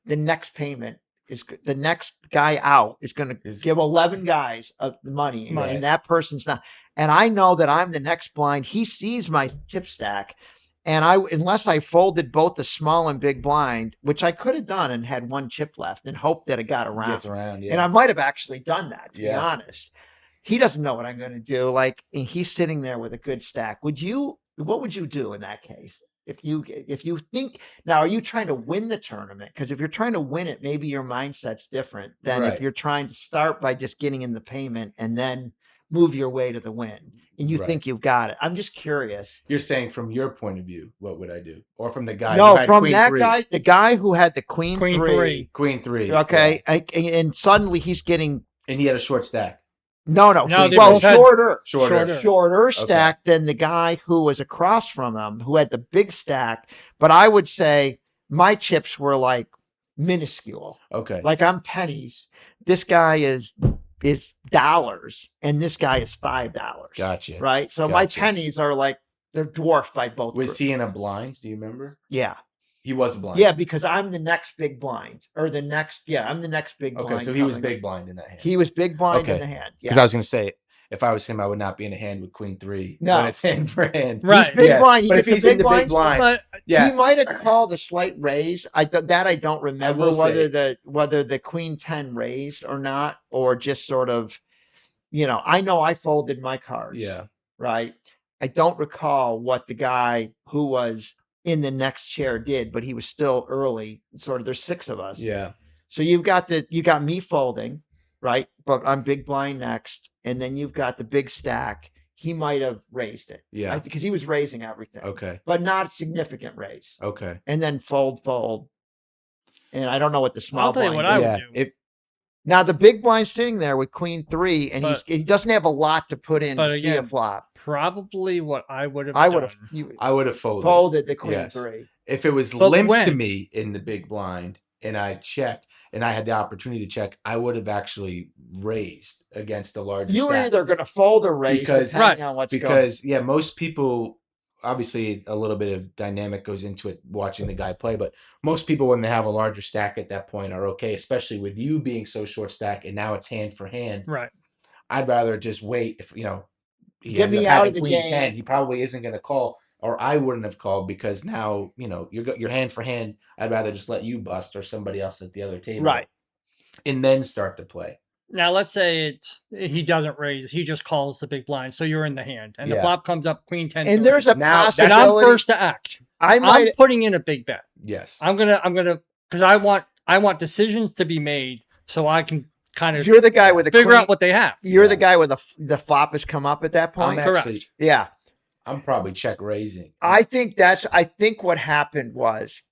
the next payment is the next guy out is going to give 11 guys of the money, and that person's not. And I know that I'm the next blind. He sees my chip stack, and unless I folded both the small and big blind, which I could have done and had one chip left and hoped that it got around. Gets around, yeah. And I might have actually done that, to be honest. He doesn't know what I'm going to do. Like, and he's sitting there with a good stack. What would you do in that case? If you think, now, are you trying to win the tournament? Because if you're trying to win it, maybe your mindset's different than if you're trying to start by just getting in the payment and then move your way to the win. And you think you've got it. I'm just curious. You're saying from your point of view, what would I do? Or from the guy? No, who had from queen that 3? guy, the guy who had the queen three. Queen 3. Okay. And suddenly he's getting. And he had a short stack. No. they Well, both had shorter stack than the guy who was across from him, who had the big stack. But I would say my chips were like minuscule. Okay. Like I'm pennies. This guy is dollars, and this guy is $5. Gotcha. Right. So my pennies are like, they're dwarfed by both. Was he in a blind? Do you remember? Yeah. He was a blind. Yeah, because I'm the next big blind, or the next. Yeah, I'm the next big blind. Okay, so he was big blind in that hand. He was big blind in the hand. Because I was going to say, if I was him, I would not be in a hand with queen 3. No, when it's hand for hand. Right. He's big blind. But if he's in the big blind, he might have called a slight raise. I don't remember whether the queen 10 raised or not, or just sort of, I know I folded my cards. Yeah. Right. I don't recall what the guy who was in the next chair did, but he was still early. Sort of, there's 6 of us. Yeah. So you got me folding, right? But I'm big blind next, and then you've got the big stack. He might have raised it, yeah, because he was raising everything. Okay, but not a significant raise. Okay, and then fold, and I don't know what the small. I'll tell you what I would do. Now the big blind's sitting there with queen 3, and he doesn't have a lot to put in to see a flop. Probably what I would have. I would have folded the queen 3. If it was limp to me in the big blind and I checked and I had the opportunity to check, I would have actually raised against the larger. You were either going to fold or raise depending on what's going. Yeah, most people, obviously a little bit of dynamic goes into it watching the guy play, but most people when they have a larger stack at that point are okay, especially with you being so short stack and now it's hand for hand. Right. I'd rather just wait. If he get me out of the queen game. 10, he probably isn't going to call, or I wouldn't have called, because now you're hand for hand. I'd rather just let you bust or somebody else at the other table, right, and then start to play. Now let's say he doesn't raise, he just calls the big blind, so you're in the hand, and the flop comes up queen 10, and there's a possibility. And I'm first to act. I'm putting in a big bet. Yes, I'm gonna because I want decisions to be made so I can kind of. You're the guy with the figure out what they have. You're the guy with the flop has come up at that point. Correct. Yeah, I'm probably check raising. I think what happened was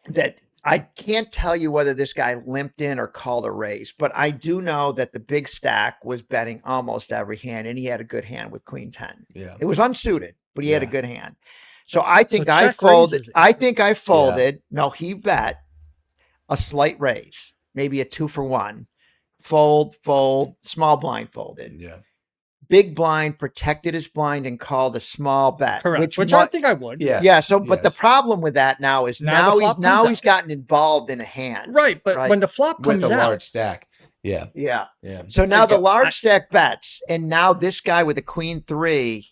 that I can't tell you whether this guy limped in or called a raise, but I do know that the big stack was betting almost every hand, and he had a good hand with queen 10. Yeah, it was unsuited, but he had a good hand. So I think I folded. I folded. No, he bet a slight raise, maybe a 2-for-1. Fold, small blind folded. Yeah. Big blind protected his blind and called a small bet. Correct. Which I think I would. Yeah. Yeah. So, but the problem with that now is now he's gotten involved in a hand. Right. But when the flop comes with the out, large stack. Yeah. Yeah. Yeah. So now the large stack bets, and now this guy with a queen 3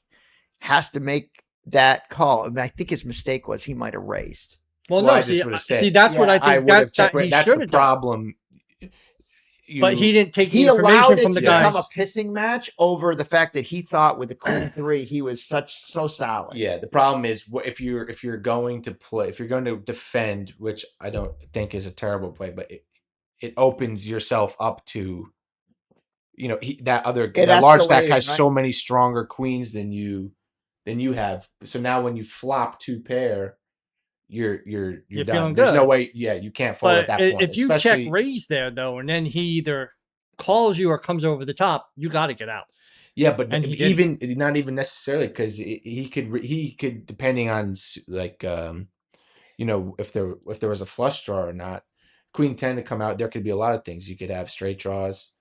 has to make that call. I mean, I think his mistake was he might have raised. Well, no, see, that's what I think. That's the problem. But he didn't take the he information allowed it from the to guys. become a pissing match over the fact that he thought with the queen 3 he was so solid. Yeah, the problem is if you're going to play, if you're going to defend, which I don't think is a terrible play, but it opens yourself up to, that large stack has so many stronger queens than you have. So now when you flop 2 pair, you're done. Feeling There's good. no way. Yeah, you can't fold at that point. If you check raise there though, and then he either calls you or comes over the top, you got to get out. Yeah, but not even necessarily, because he could depending on if there was a flush draw or not, queen 10 to come out. There could be a lot of things. You could have straight draws.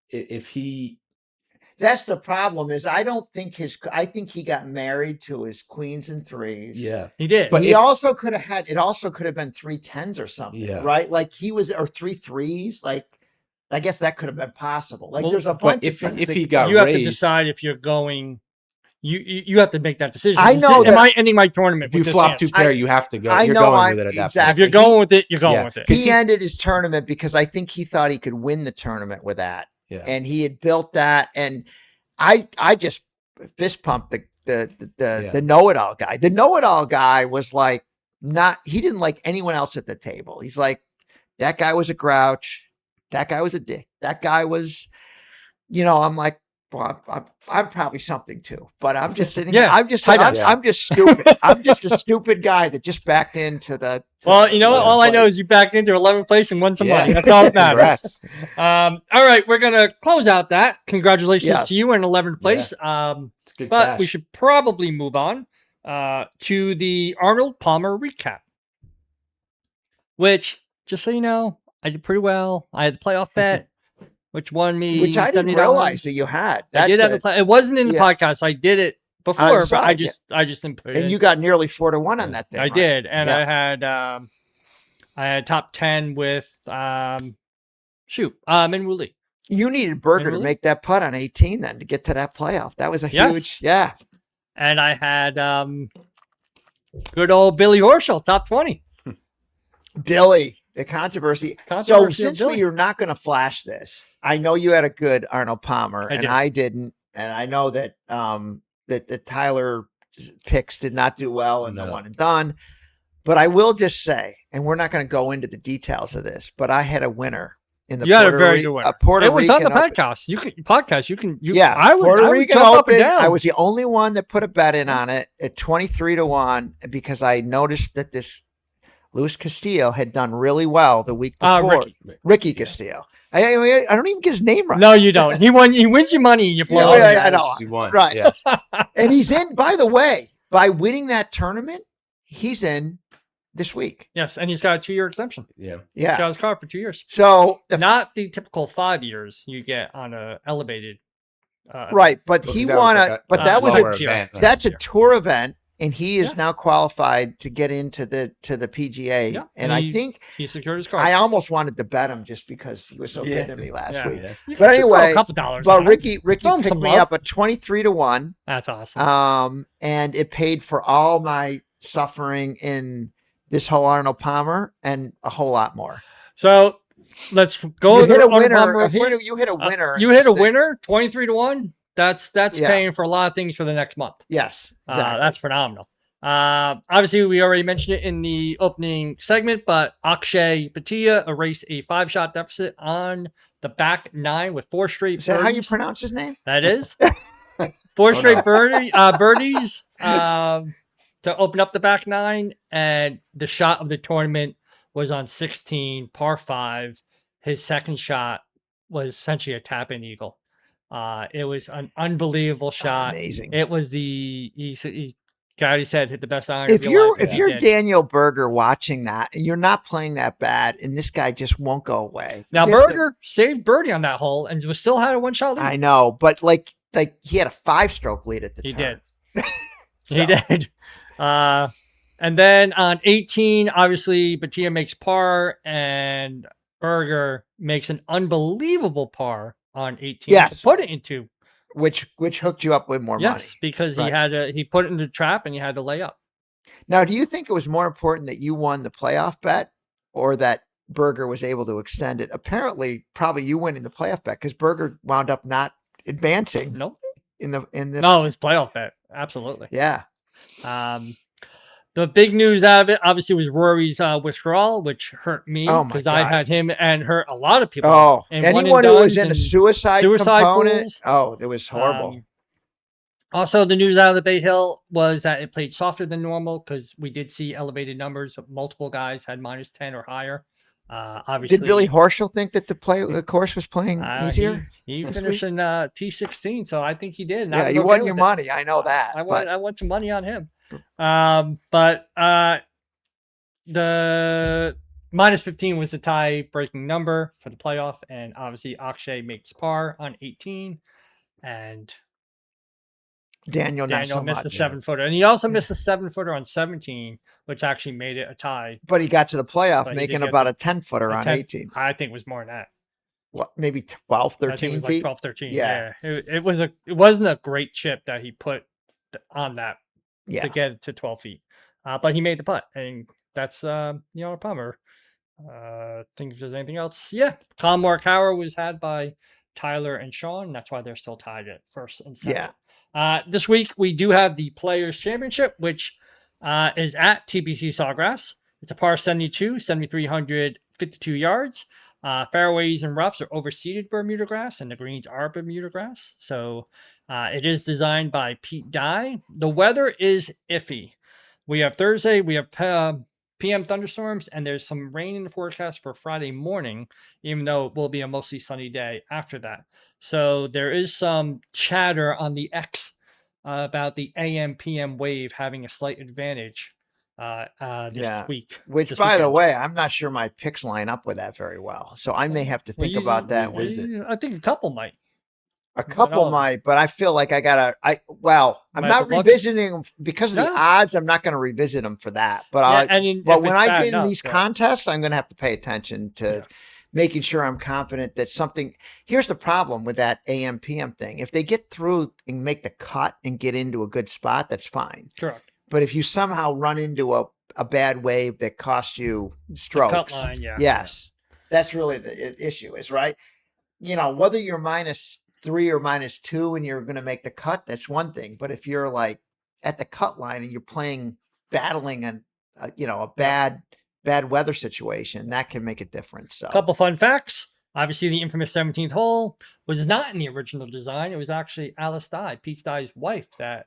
if he, That's the problem. Is I think he got married to his queens and threes. yeah, He did. But But he if- also could have had. It also could have been 3 10s or something, Yeah. right? Like he was, or 3 3s. Like I guess that could have been possible. Like Well, there's a but bunch if of things. if that- he got you have to raised, decide if you're going. You have to make that decision. I know Am that- I ending my tournament? if you with this flop hand? 2 pair, you have to go. I You're know going I'm- with it at that exactly. If you're going with it, you're going Yeah. with it. he ended his tournament because I think he thought he could win the tournament with that. Yeah. And he had built that, and I just fist pumped the know-it-all guy. The know-it-all guy was like, he didn't like anyone else at the table. He's like, that guy was a grouch, that guy was a dick, that guy was, I'm like, well, I'm probably something too, but I'm just sitting. Yeah, I'm just stupid. I'm just a stupid guy that just backed into the. Well, you know what? All I know play. is you backed into 11th place and won some Yeah. money. That's all that matters. Congrats. All right, we're gonna close out that. Congratulations Yes. to you in 11th place. It's good But cash. we should probably move on to the Arnold Palmer recap, which, just so you know, I did pretty well. I had the playoff bet, which won me Which I didn't $70. realize that you had. I did have the play. It wasn't in the yeah. podcast. I did it before, but sorry, I just didn't put it and in. you got nearly 4-1 on that thing. I right? did, and Yeah. I had top 10 with Minwoo Lee. You needed Berger to Really? make that putt on 18 then to get to that playoff. That was a Yes. huge, yeah. And I had good old Billy Horschel, top 20. Billy, the controversy. So Controversial since Billy. we are not going to flash this, I know you had a good Arnold Palmer, I and did. I didn't, and I know that that Tyler picks did not do well in the No. one and done. But I will just say, and we're not going to go into the details of this, but I had a winner in the You had a very good winner. Puerto It was on the Rican Open. podcast. You can. Yeah, I would. Puerto I would Rican jump up and Open. down. I was the only one that put a bet in on it at 23-1 because I noticed that this Luis Castillo had done really well the week before. Ricky Castillo. I don't even get his name right. No, you don't. He wins you money. You blow. Yeah, it. I know. He won. Right. Yeah. And he's in, by the way, by winning that tournament, he's in this week. Yes, and he's got a 2-year exemption. Yeah. He's got Yeah. his card for 2 years. So, Not the typical 5 years you get on a elevated. right. But Well, he 'cause that was won like a, but that was lower a, event. that's a Yeah. tour event. And he is Yeah. now qualified to get into the PGA. Yeah, And and I he- think He secured his card. I almost wanted to bet him just because he was so Yeah, good to me just- last yeah. week. Yeah. You But should throw anyway, a couple dollars. But on it. Ricky Throw him picked some me love. up at 23-1. That's awesome. And it paid for all my suffering in this whole Arnold Palmer and a whole lot more. So let's go. You to hit a Arnold winner. Palmer real quick. You hit a winner. You hit a winner, 23-1. That's Yeah. paying for a lot of things for the next month. Yes, exactly. That's phenomenal. Obviously, we already mentioned it in the opening segment, but Akshay Bhatia erased a 5-shot deficit on the back 9 with 4 straight Is that how you birdies. pronounce his name? That is 4 straight birdies to open up the back 9, and the shot of the tournament was on 16, par 5. His second shot was essentially a tap-in eagle. It was an unbelievable shot. Amazing. It was he said hit the best iron. If of your you're life. if you're He did. Daniel Berger watching that and you're not playing that bad, and this guy just won't go away. Now There's a- Berger saved birdie on that hole and was still had a 1-shot lead. I know, but like he had a 5-stroke lead at the He turn. did. So, He did. And then on 18, obviously Bhatia makes par and Berger makes an unbelievable par on 18. Yes. To put it into which hooked you up with more money. yes, because Right. he put it in the trap and he had to lay up. Now, do you think it was more important that you won the playoff bet or that Berger was able to extend it? Apparently, probably you winning the playoff bet because Berger wound up not advancing Nope. in the No, it was playoff bet. Absolutely. yeah. The big news out of it, obviously, was Rory's withdrawal, which hurt me Oh my because I God. had him and hurt a lot of people. Oh, and one anyone and who was dones in a and suicide component. pools. Oh, it was horrible. Also, the news out of the Bay Hill was that it played softer than normal because we did see elevated numbers. Multiple guys had -10 or higher. Obviously, Did Billy Horschel think that the course was playing easier? He this finished week? in T16, so I think he did. and I Yeah, was you okay won with your it. money. I know that. I but won some money on him. But the minus 15 was the tie-breaking number for the playoff, and obviously Akshay makes par on 18, and Daniel not so missed the much. 7-footer, and he also missed a 7-footer on 17, which actually made it a tie. But he got to the playoff, But he making did get about to- a 10-footer A on 10 18. I think it was more than that. What, maybe 12, I think it 13 was like feet? 12, 13. Yeah. Yeah. It wasn't a great chip that he put on that Yeah. to get it to 12 feet. But he made the putt, and that's a bummer. Think if there's anything else. Yeah. Colin Morikawa was had by Tyler and Sean. That's why they're still tied at first and second. This week we do have the Players Championship, which is at TPC Sawgrass. It's a par 72, 7,352 yards. Fairways and roughs are overseeded Bermuda grass, and the greens are Bermuda grass. So it is designed by Pete Dye. The weather is iffy. We have Thursday. We have PM thunderstorms, and there's some rain in the forecast for Friday morning, even though it will be a mostly sunny day after that. So there is some chatter on the X about the AM PM wave having a slight advantage this week. Which, this by the weekend. way, I'm not sure my picks line up with that very well. So I may have to think about that. I think a couple might. A couple might, but I feel like I'm not revisiting them because of the odds. I'm not going to revisit them for that. But when I get in these contests, I'm going to have to pay attention to making sure I'm confident that something. Here's the problem with that AM PM thing. If they get through and make the cut and get into a good spot, that's fine. Correct. But if you somehow run into a bad wave that costs you strokes, cut line, yes, that's really the issue. Is right. Whether you're -3 or -2 and you're going to make the cut, that's one thing. But if you're like at the cut line and you're battling a bad weather situation, that can make a difference. So, couple fun facts. Obviously, the infamous 17th hole was not in the original design. It was actually Alice Dye, Pete Dye's wife, that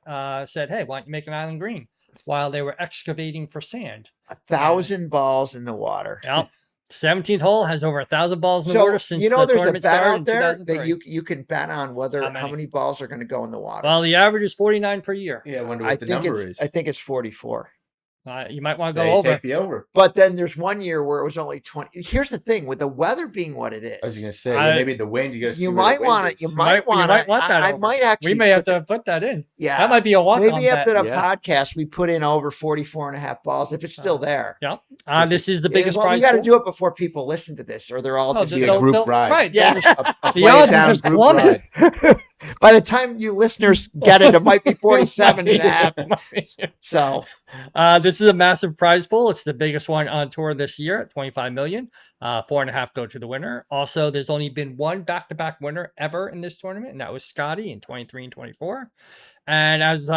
said, "Hey, why don't you make an island green?" while they were excavating for sand. 1,000 balls in the water. Yep. 17th hole has over 1,000 balls in the water since the tournament started in 2003. That you can bet on how many balls are going to go in the water. Well, the average is 49 per year. Yeah, I wonder what the number is. I think it's 44. You might want to go over. Take the over. But then there's one year where it was only 20. Here's the thing with the weather being what it is. I was going to say, maybe the wind. You might want to. You might want that. I might actually. We may have to put that in. Yeah, that might be a walk. Maybe after the podcast, we put in over 44.5 balls if it's still there. Yeah. This is the biggest prize. We got to do it before people listen to this, or they're all just be a group ride. Right. Yeah. The odds group ride. By the time you listeners get it, it might be 47.5. So this is a massive prize pool. It's the biggest one on tour this year at 25 million. 4.5 go to the winner. Also, there's only been one back-to-back winner ever in this tournament, and that was Scotty in 23 and 24. And as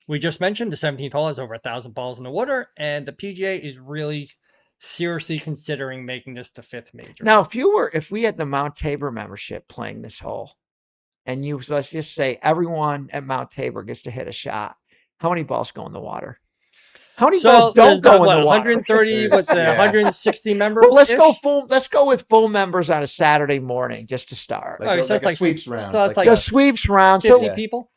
we just mentioned, the 17th hole has over 1,000 balls in the water, and the PGA is really seriously considering making this the 5th major. Now, if we had the Mount Tabor membership playing this hole, and let's just say everyone at Mount Tabor gets to hit a shot, how many balls go in the water? How many balls don't go in the water? 130, 160 members. Well, let's go with full members on a Saturday morning just to start. So it's like a sweeps round. So it's like a sweeps round. 50 people.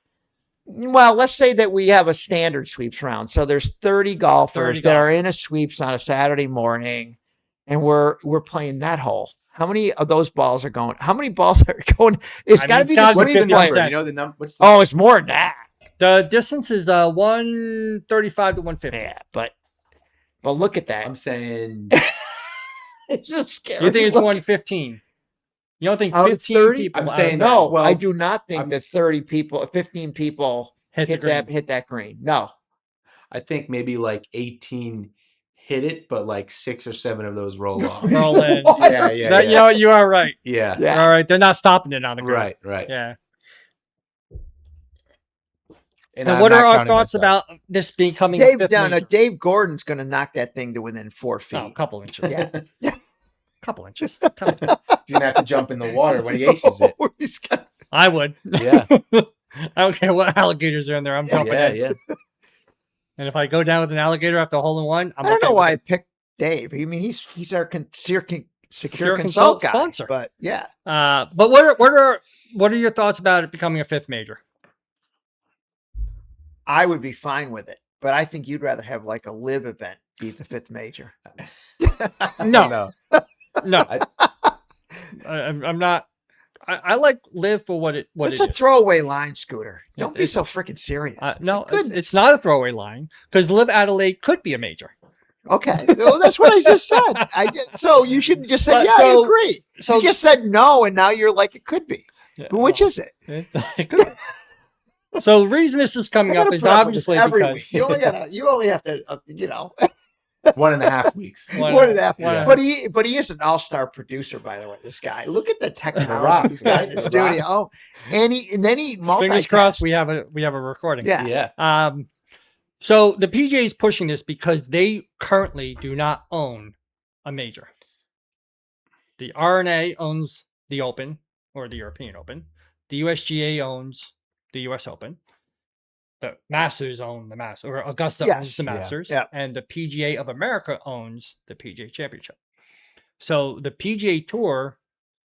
Well, let's say that we have a standard sweeps round. So there's 30 golfers that are in a sweeps on a Saturday morning, and we're playing that hole. How many of those balls are going? How many balls are going? It's got to be the what's the sweeps number? player. You know the number? Oh, it's more than that. The distance is 135 to 150. Yeah, but look at that. I'm saying it's just scary. You think it's 115? You don't think 15 people? I'm saying no. Well, I do not think that 15 people hit that green. No, I think maybe like 18 hit it, but like 6 or 7 of those roll off. Roll in. Yeah. You are right. Yeah. All right. They're not stopping it on the green. Right. Yeah. And what are our thoughts about this becoming a 5th major? Dave Gordon's going to knock that thing to within 4 feet. Oh, a couple inches. Yeah. Couple inches. He's going to have to jump in the water when he aces it. I would. Yeah. I don't care what alligators are in there. I'm jumping in. Yeah. And if I go down with an alligator after a hole in one, I don't know why I picked Dave. I mean, he's our secure consult guy, sponsor. But yeah. But what are your thoughts about it becoming a 5th major? I would be fine with it, but I think you'd rather have like a LIV event be the fifth major? No. No. No, I'm not. I like LIV for what it It's is. a throwaway line, Scooter. Don't be It's- so freaking serious. No, My goodness. it's not a throwaway line because LIV Adelaide could be a major. Okay, well, that's what I just said. So you shouldn't just say, But yeah, I so- agree. So You just said no, and now you're like, it could be. Yeah, But which well, is it? it could be. So the reason this is I coming gotta up is put up with this obviously every because week. You only have to, 1.5 weeks. Why one not? and a half. Why not? But he is an all-star producer, by the way. This guy. Look at the Rock. technology he's got in the The studio. Oh, and then he fingers crossed multitasks. we have a recording. Yeah. Yeah. So the PGA is pushing this because they currently do not own a major. The RNA owns the Open or the European Open. The USGA owns the US Open. The Masters own the Masters, or Augusta Yes, owns the yeah, Masters, yeah. and the PGA of America owns the PGA Championship. So the PGA Tour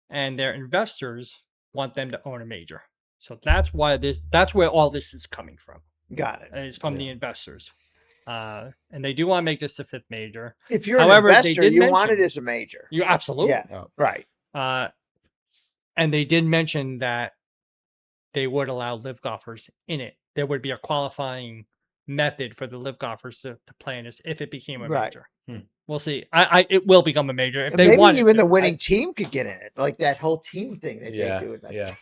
and their investors want them to own a major. So that's where all this is coming from. Got it. Is from the investors. And they do want to make this the fifth major. If you're However, an they investor, did you want it mention- as a major. You absolutely. Yeah. Oh. Right. And they did mention that they would allow LIV golfers in it. There would be a qualifying method for the LIV golfers to play in this if it became a Right. major. We'll see. It will become a major if they Maybe want even it the to. winning team could get in it, like that whole team thing that Yeah. they do. Yeah.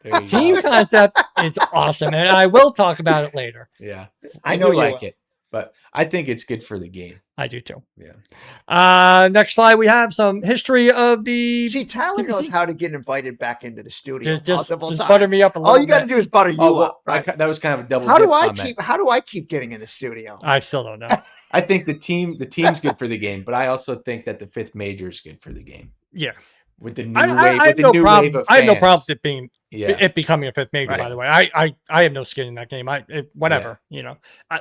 There you Team go. concept is awesome, and I will talk about it later. Yeah. I know do you like will. it, but I think it's good for the game. I do too. Yeah. Next slide, we have some history of the. See, Tyler knows how to get invited back into the studio Just multiple times. butter me up a little All you got to bit. do is butter you Oh, well, up. Right? that was kind of a double. How dip do I comment. keep getting in the studio? I still don't know. I think the team's good for the game, but I also think that the fifth major is good for the game Yeah, with the new I wave. have With the no new problem. wave of I have no problem fans. with it being Yeah. it becoming a fifth major. Right. By the way, I have no skin in that game. Whatever.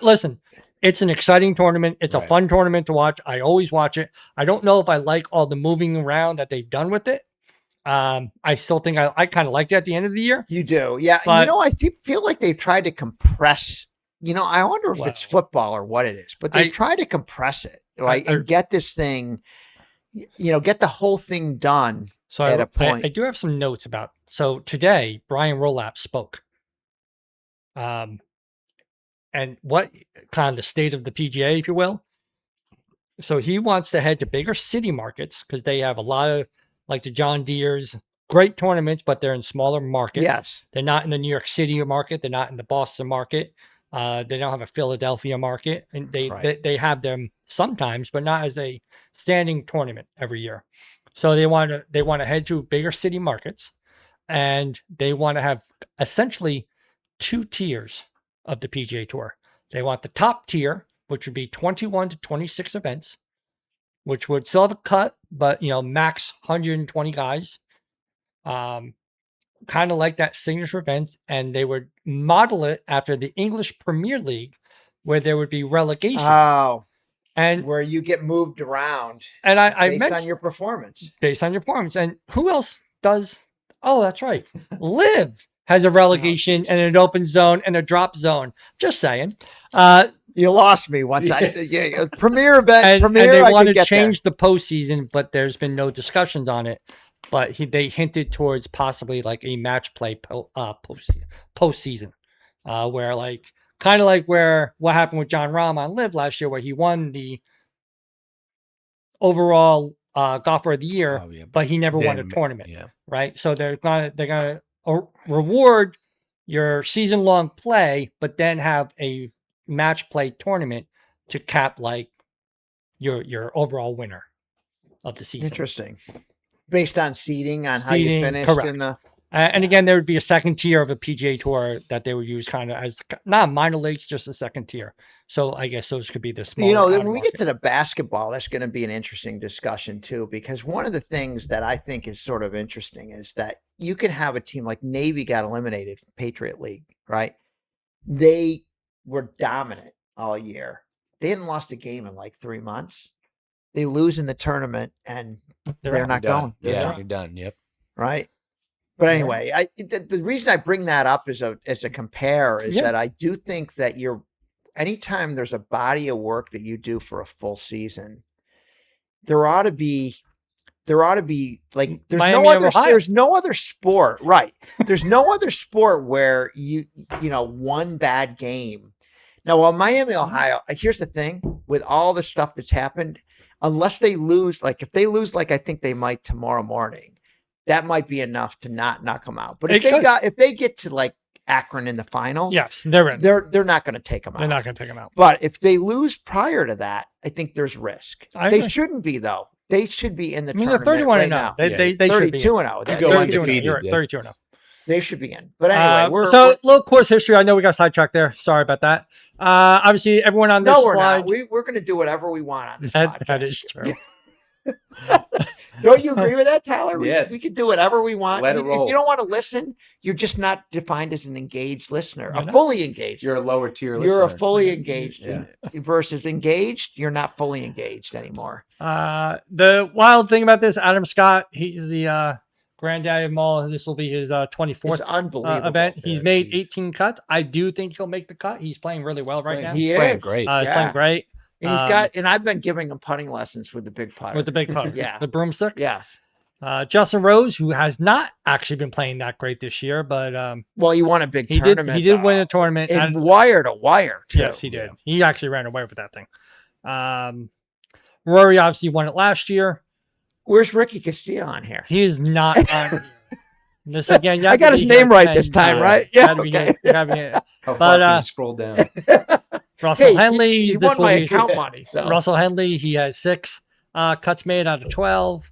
Listen, it's an exciting tournament. It's a Right. fun tournament to watch. I always watch it. I don't know if I like all the moving around that they've done with it. I still think I kind of liked it at the end of the year. You do, yeah. But- I feel like they've tried to compress. I wonder if it's Well, football or what it is, but they've tried to compress it, right, and get this thing, get the whole thing done. So At a point. I do have some notes about. So today, Brian Rolap spoke. And what kind of the state of the PGA, if you will. So he wants to head to bigger city markets because they have a lot of, like the John Deere's, great tournaments, but they're in smaller markets. Yes, They're not in the New York City market. They're not in the Boston market. They don't have a Philadelphia market, and they have them sometimes, but not as a standing tournament every year. So they want to head to bigger city markets, and they want to have essentially two tiers of the PGA Tour. They want the top tier, which would be 21 to 26 events, which would still have a cut, but max 120 guys. Kind of like that signature event, and they would model it after the English Premier League, where there would be relegation. oh, and where you get moved around I based mentioned on your performance. based on your performance. And who else does? Oh, that's right. LIV has a relegation geez. and an open zone and a drop zone. Just saying. You lost me once. Premier event, And premier. they I want could to get change the postseason, but there's been no discussions on it. But they hinted towards possibly like a match play postseason, where what happened with John Rahm on LIV last year, where he won the overall golfer of the year, Oh, yeah. but he never won a Didn't- tournament. Yeah. Right? So they're gonna reward your season long play, but then have a match play tournament to cap like your overall winner of the there. season. Interesting. Based on seeding, on how you Seeding, finished correct. in the. And again, there would be a second tier of a PGA Tour that they would use kind of as not minor leagues, just a second tier. So I guess those could be the small. When we get to the basketball, that's going to be an interesting discussion too, because one of the things that I think is sort of interesting is that you can have a team like Navy got eliminated from Patriot League, right? They were dominant all year. They hadn't lost a game in like 3 months. They lose in the tournament and they're not going. They're Yeah, done, you're done. Yep. right? But anyway, the reason I bring that up as a compare is Yeah. that I do think that anytime there's a body of work that you do for a full season, there ought to be like there's no other sport, right? There's no other sport where one bad game. Now, while Miami, Ohio, here's the thing with all the stuff that's happened, unless they lose, like if they lose, like I think they might tomorrow morning, that might be enough to not knock them out. But if they get to like Akron in the finals, yes, they're in. They're not going to take them out. They're not going to take them out. But if they lose prior to that, I think there's risk. I They agree. shouldn't be though. They should be in the They're tournament 31 right and now. 0. They should be 32 in. and 0. Go 32 and 0. undefeated, You're right. yeah. 32 and 0. They should be in. But anyway, little course history. I know we got sidetracked there. Sorry about that. Obviously, everyone on this we're slide. not. We're going to do whatever we want on this That podcast. is true. Don't you agree with that, Tyler? Yeah, We can do whatever we want. let it If roll. you don't want to listen, you're just not defined as an engaged listener. You're A not. fully engaged. You're a lower tier You're a listener. fully engaged Yeah. versus engaged. You're not fully engaged anymore. The wild thing about this, Adam Scott, he's the granddaddy of them all. This will be his 24th It's unbelievable. event. He's Yeah, made geez. 18 cuts. I do think he'll make the cut. He's playing really well right now. He playing is great. He's playing great And he's got, and I've been giving him putting lessons with the big putter. with the big putt. Yeah. The broomstick. Yes. Justin Rose, who has not actually been playing that great this year, but Well, he won a big he tournament. did win a tournament. And wire to wire, too. Yes, he did. He actually ran away with that thing. Rory obviously won it last year. Where's Ricky Castillo on here? He is not on this again. you I have got to his be name here right 10 this time, times. right? You Yeah, gotta be okay. here. You gotta be here. How But, far can you scroll down? Russell Henley. He this won will my be- account money. So Russell Henley, he has 6 cuts made out of 12.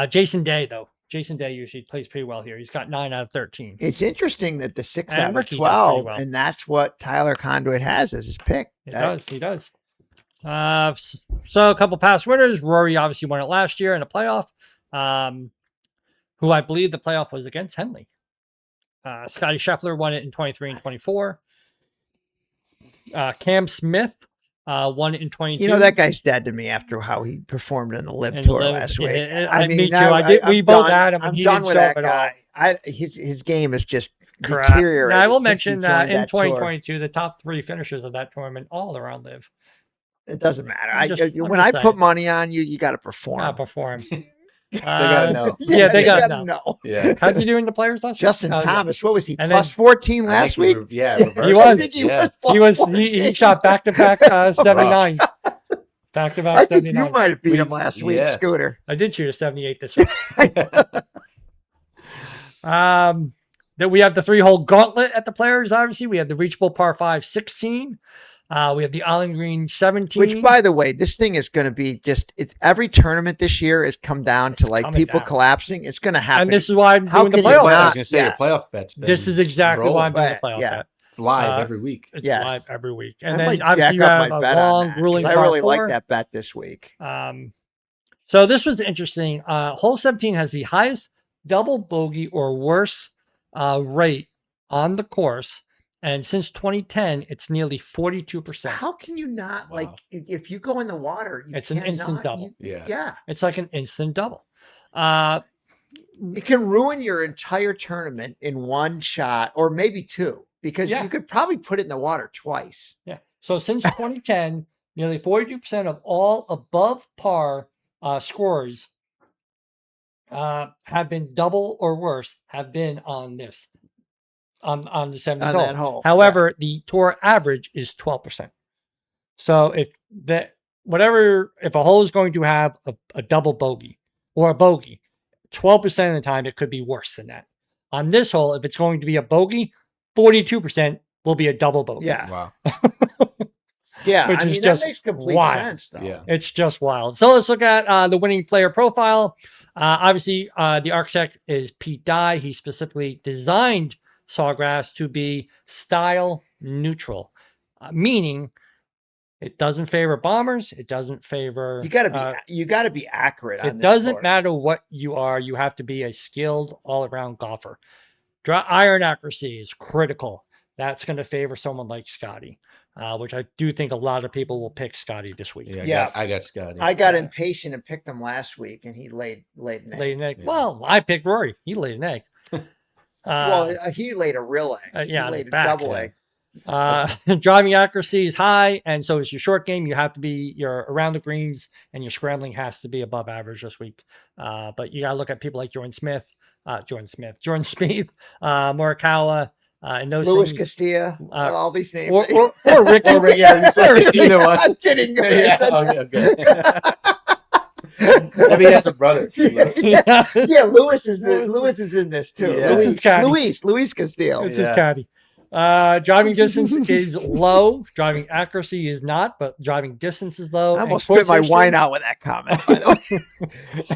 Jason Day, though. Jason Day usually plays pretty well here. He's got 9 out of 13. it's interesting that the 6 And out of Ricky does pretty 12, well. and that's what Tyler Conduit has as his pick. He does. So a couple past winners. Rory obviously won it last year in a playoff. Who I believe the playoff was against Henley. Scotty Scheffler won it in 23 and 24. Cam Smith won it in 22. You know, that guy's dead to me after how he performed in the LIV And the Tour LIV, last yeah, week. yeah, me too. We both had him. I'm and he done didn't with show that up at all. guy. His game is just Correct. deteriorated. Now, I will since mention he that joined in that tour. 2022, the top 3 finishers of that tournament all around LIV. It doesn't matter. I'm just When I put saying. money on you, you got to perform. Not perform. They gotta know. Yeah, they gotta gotta know. Yeah. How'd you do in the players last Justin week? Oh, yeah. Thomas, what was he? And Plus then- 14 I last think week? Yeah, He reverse. was. I think he Yeah. went plus He was 14. he shot back-to-back 79s. Back-to-back I think you 79s. might have beat him last week, Yeah. Scooter. I did shoot a 78 this week. Then we have the 3-hole gauntlet at the players. Obviously, we have the reachable par 5 16. We have the Island Green 17. Which, by the way, this thing is going to be it's every tournament this year has come down to like coming people down. collapsing. It's going to happen. and this is why I'm How doing the can you playoff I not- was bet. gonna say Yeah. your playoff bets. been This is exactly why I'm doing the rolling. playoff Yeah. bet. It's live Uh, every week. It's Yes. live every week. I And might then obviously you jack up have my a bet on long, that, 'cause grueling I par really 4. like that bet this week. So this was interesting. Hole 17 has the highest double bogey or worse rate on the course. And since 2010, it's nearly 42%. How can you not Wow. like if you go in the water? You It's an instant cannot- double. Yeah. It's like an instant double. It can ruin your entire tournament in one shot or maybe 2 because Yeah. you could probably put it in the water twice. Yeah. So since 2010, nearly 42% of all above par scores have been double or worse have been on this, on the 70th On hole. that hole. However, the tour average is 12%. So if a hole is going to have a double bogey or a bogey, 12% of the time it could be worse than that. On this hole, if it's going to be a bogey, 42% will be a double bogey. Yeah. Wow. Yeah. Which I is mean, just that makes complete wild. sense, though. Yeah. It's just wild. So let's look at the winning player profile. Obviously, the architect is Pete Dye. He specifically designed Sawgrass to be style neutral, meaning it doesn't favor bombers. It doesn't favor. You gotta be accurate on It this doesn't course. matter what you are. You have to be a skilled all-around golfer. Iron accuracy is critical. That's going to favor someone like Scotty, which I do think a lot of people will pick Scotty this week. Yeah. I got Scotty. I got impatient and picked him last week, and he laid an egg. Laid an egg. Yeah. Well, I picked Rory. He laid an egg. Well, he laid a real egg. yeah, he laid a back, double yeah. egg. Driving accuracy is high, and so is your short game. You have to be your around the greens, and your scrambling has to be above average this week. But you got to look at people like Jordan Spieth, Morikawa, and those Luis things. Castilla, all these names. Or Ricky. You know what? I'm kidding. Maybe he has a brother. Yeah, Lewis is in this too. Yeah. Luis Castillo. It's his caddy. Driving distance is low. Driving accuracy is not, but driving distance is low. I almost spit my wine out with that comment, by the way.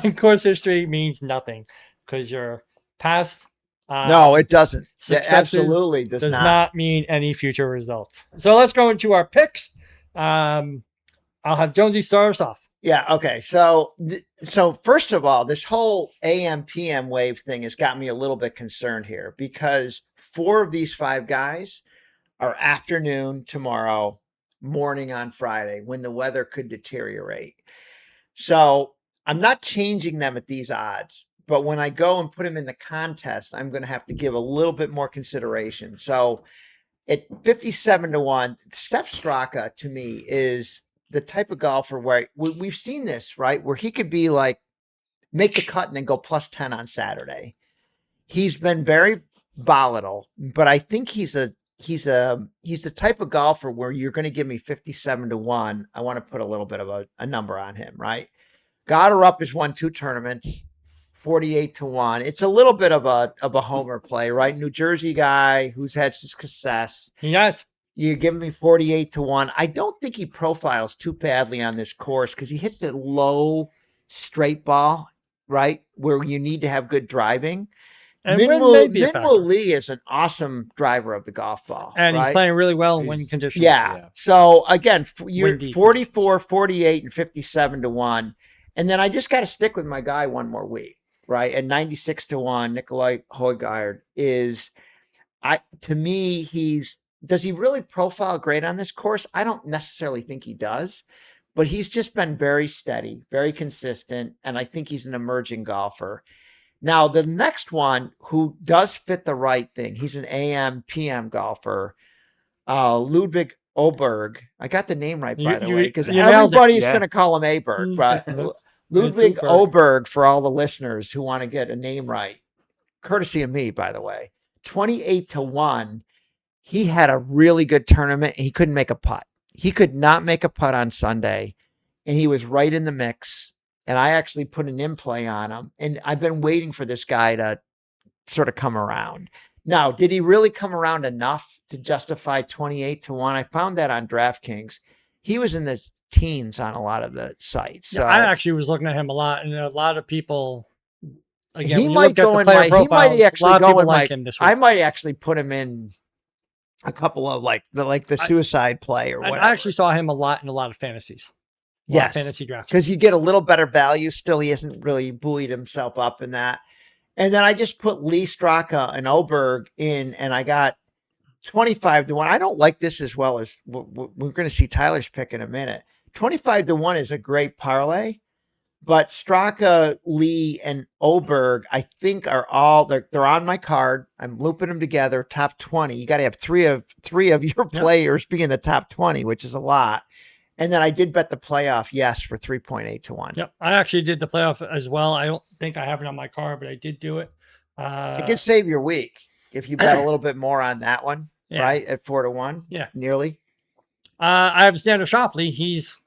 And course history means nothing because your past. No, it doesn't. It Successes absolutely does not mean any future results. So let's go into our picks. I'll have Jonesy start us off. Yeah. Okay. So first of all, this whole AM PM wave thing has got me a little bit concerned here because 4 of these 5 guys are afternoon tomorrow, morning on Friday when the weather could deteriorate. So I'm not changing them at these odds, but when I go and put them in the contest, I'm going to have to give a little bit more consideration. So at 57-1, Steph Straka to me is the type of golfer where we've seen this, right? Where he could be like, make the cut and then go plus 10 on Saturday. He's been very volatile, but I think he's the type of golfer where you're going to give me 57-1. I want to put a little bit of a number on him, right? Goddard Up has won 2 tournaments, 48-1. It's a little bit of a homer play, right? New Jersey guy who's had some success. Yes. You're giving me 48-1. I don't think he profiles too badly on this course because he hits that low straight ball, right? Where you need to have good driving. And Minwoo Lee is an awesome driver of the golf ball. And right? He's playing really well in winning conditions. Yeah. So again, you're 44, 48, and 57-1. And then I just got to stick with my guy one more week, right? At 96-1, Nikolai Højgaard is, to me, does he really profile great on this course? I don't necessarily think he does, but he's just been very steady, very consistent, and I think he's an emerging golfer. Now, the next one who does fit the right thing, he's an AM, PM golfer, Ludwig Oberg. I got the name right, by the way, because everybody's going to call him Aberg, but Ludwig Oberg, for all the listeners who want to get a name right, courtesy of me, by the way, 28-1. He had a really good tournament and he couldn't make a putt. He could not make a putt on Sunday and he was right in the mix. And I actually put an in play on him and I've been waiting for this guy to sort of come around. Now, did he really come around enough to justify 28-1? I found that on DraftKings. He was in the teens on a lot of the sites. So I actually was looking at him a lot and a lot of people, again, he might go in my, he might actually go in my, I might actually put him in a couple of like the suicide play or whatever. I actually saw him a lot in a lot of fantasies. Yes. Fantasy drafts. Because you get a little better value. Still, he hasn't really buoyed himself up in that. And then I just put Lee Straka and Oberg in, and I got 25-1. I don't like this as well as we're going to see Tyler's pick in a minute. 25-1 is a great parlay. But Straka, Lee, and Oberg, I think are all they're on my card. I'm looping them together. Top 20. You got to have three of your players be in the top 20, which is a lot. And then I did bet the playoff, yes, for 3.8-1. Yep, I actually did the playoff as well. I don't think I have it on my card, but I did do it. It can save your week if you bet a little bit more on that one, right? At 4-1, nearly. I have Xander Schauffele.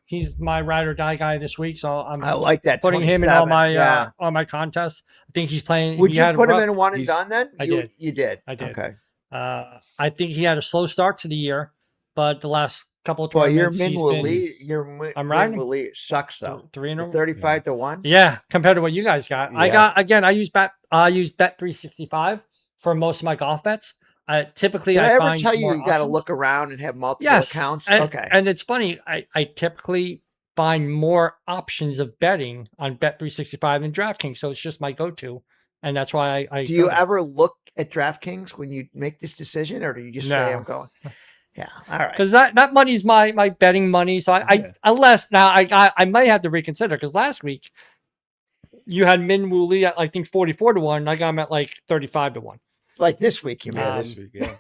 He's my ride or die guy this week, so I like that. Putting him in all my contests. I think he's playing. Would you put him in one and done then? I did. You did. I did. Okay. I think he had a slow start to the year, but the last couple of tournaments, I'm riding. Lee sucks though. 35-1. Yeah, compared to what you guys got. Yeah. I use Bet365 for most of my golf bets. Typically, Did I ever tell you got to look around and have multiple accounts? Okay. And it's funny. I typically find more options of betting on Bet365 than DraftKings, so it's just my go-to, and that's why I. Do you ever look at DraftKings when you make this decision, or do you just say I'm going? Yeah, all right. Because that money's my betting money. So unless now I might have to reconsider because last week you had Minwoo Lee at I think 44-1, and I got him at like 35-1. Like this week, you mean? This week, yeah.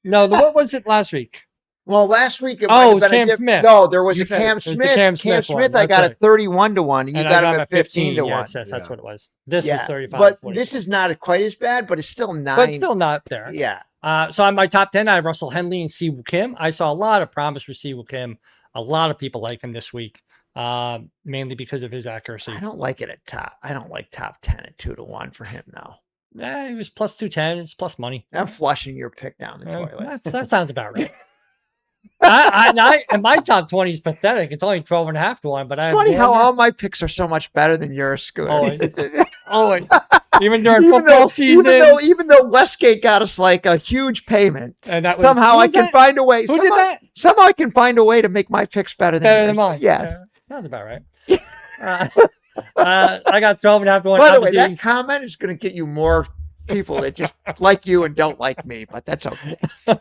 No, what was it last week? Well, last week it Oh, might it have was been Cam a Smith. No, there was You a said Cam it was the Smith. Cam Cam Smith one. Smith, I That's got right. a 31-1, and you And got I him got at 15 to 1. Yes, that's Yeah. what it was. This was 35. But 42. this is not quite as bad, but it's still 9. But still not there. Yeah. So on my top 10, I have Russell Henley and Siwoo Kim. I saw a lot of promise for Siwoo Kim. A lot of people like him this week, mainly because of his accuracy. I don't like it at top. I don't like top 10 at 2 to 1 for him, though. He was plus 210. It's plus money. I'm flushing your pick down the toilet. That sounds about right. And my top 20 is pathetic. It's only 12.5 to 1. But I have Funny how Xander. all my picks are so much better than yours, Scooter. Always. Even during football season. Even though Westgate got us like a huge payment, And that was, somehow I can find a way. Who did that? Somehow I can find a way to make my picks better than yours. mine. Yes. Sounds about right. I got 12.5 to 1. By the way, Obviously, that comment is going to get you more people that just like you and don't like me, but that's okay. so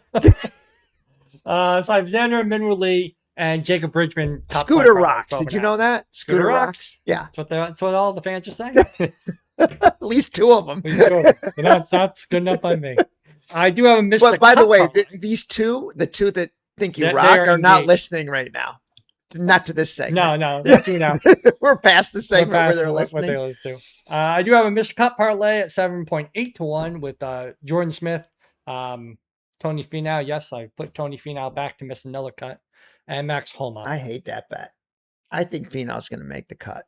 I have Xander and Minwoo Lee and Jacob Bridgman. top Scooter 25, rocks. Did you know that? Scooter rocks. Yeah. That's what all the fans are saying. At least 2 of them. That's good enough by me. I do have a Mr. But by the Cup way, parlay. these two, the two that think you They rock, are are not engaged. listening right now. Not to this segment. No, that's you now. We're past the We're segment where past they're what listening. they listen to. I do have a Mr. Cup parlay at 7.8 to 1 with Jordan Smith, Tony Finau. Yes, I put Tony Finau back to miss another cut, and Max Homa. I hate that bet. I think Finau's going to make the cut.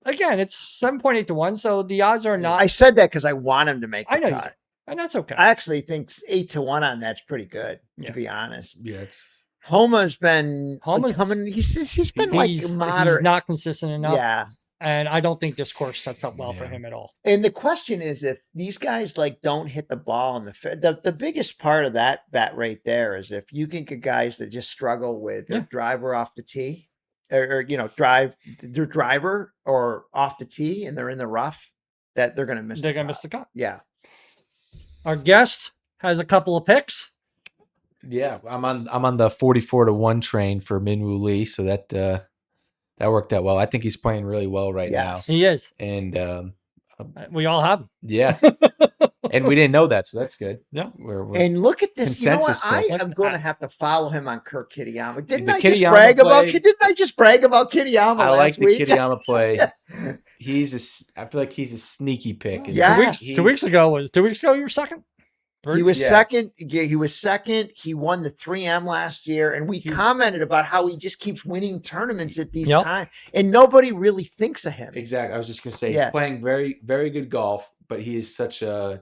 Again, it's 7.8 to 1, so the odds are not. I said that because I want him to make the I know you cut. do, and that's okay. I actually think 8 to 1 on that's pretty good, Yeah. to be honest. Yeah, it's Homa's been Homa's- coming. He's been like he's moderate. not consistent enough. Yeah. And I don't think this course sets up well for him at all. And the question is, if these guys like don't hit the ball in the biggest part of that bet right there is if you can get guys that just struggle with their driver off the tee, or drive their driver or off the tee, and they're in the rough, that they're going to miss. They're going to miss the cut. Yeah. Our guest has a couple of picks. Yeah, I'm on the 44 to 1 train for Minwoo Lee, so that worked out well. I think he's playing really well right now. He is. And we all have him. Yeah. And we didn't know that, so that's good. Yeah. And look at this. You know what? Consensus I pick. am going to have to follow him on Kirk Kitayama. Didn't The I just Kitayama brag about? play- Didn't I just brag about Kitayama I last like the week? Kitayama play. I feel like he's a sneaky pick. And Yeah. he's- 2 weeks ago you were second? He was Yeah. second. Yeah, he was second. He won the 3M last year, and we commented about how he just keeps winning tournaments at these times, and nobody really thinks of him. Exactly. I was just gonna say he's playing very, very good golf, but he is such a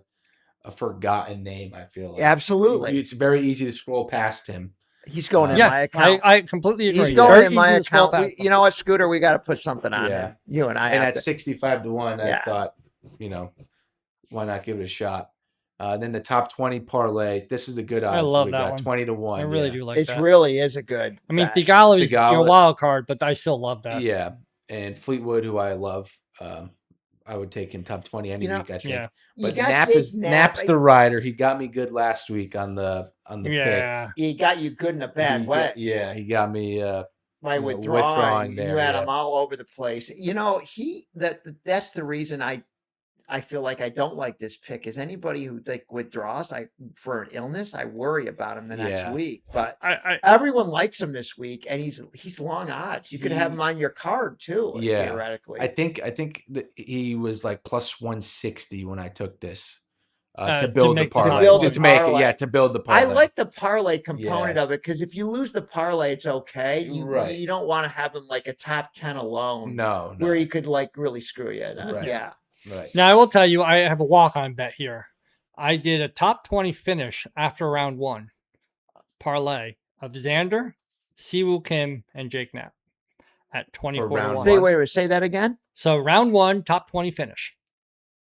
forgotten name. I feel like. Absolutely, It's very easy to scroll past him. he's going in Yeah, my account. I completely agree. He's going Very in my easy to scroll account. past him. You know what, Scooter? We got to put something on Yeah. him. You and I. And have at to. 65 to 1, I thought, why not give it a shot? Then the top 20 parlay. This is the good odds. I love we that got one. 20 to 1. I really do like It that. really is a good. I mean, bet. Thigala is your Thigala- wild card, but I still love that. Yeah. And Fleetwood, who I love, I would take him top 20 any week, I think. Yeah. You But got Knapp Jake is Knapp. Knapp's the rider. He got me good last week on the pick. Yeah. He got you good in a bad way. He got me By withdrawing withdrawing, there, you had yeah. him all over the place. You know, that's the reason I feel like I don't like this pick. Is anybody who like withdraws for an illness, I worry about him the next week. But everyone likes him this week, and he's long odds. You could have him on your card too, theoretically. I think that he was like plus 160 when I took this to build the parlay. Just to make it, to build the parlay. I like the parlay component of it because if you lose the parlay, it's okay. You don't want to have him like a top 10 alone. No. Where he could like really screw you. Right. Yeah. Right. Now I will tell you, I have a walk-on bet here. I did a top 20 finish after round 1 parlay of Xander, Siwoo Kim, and Jake Knapp at 24 to 1. Wait, say that again. So round 1, top 20 finish.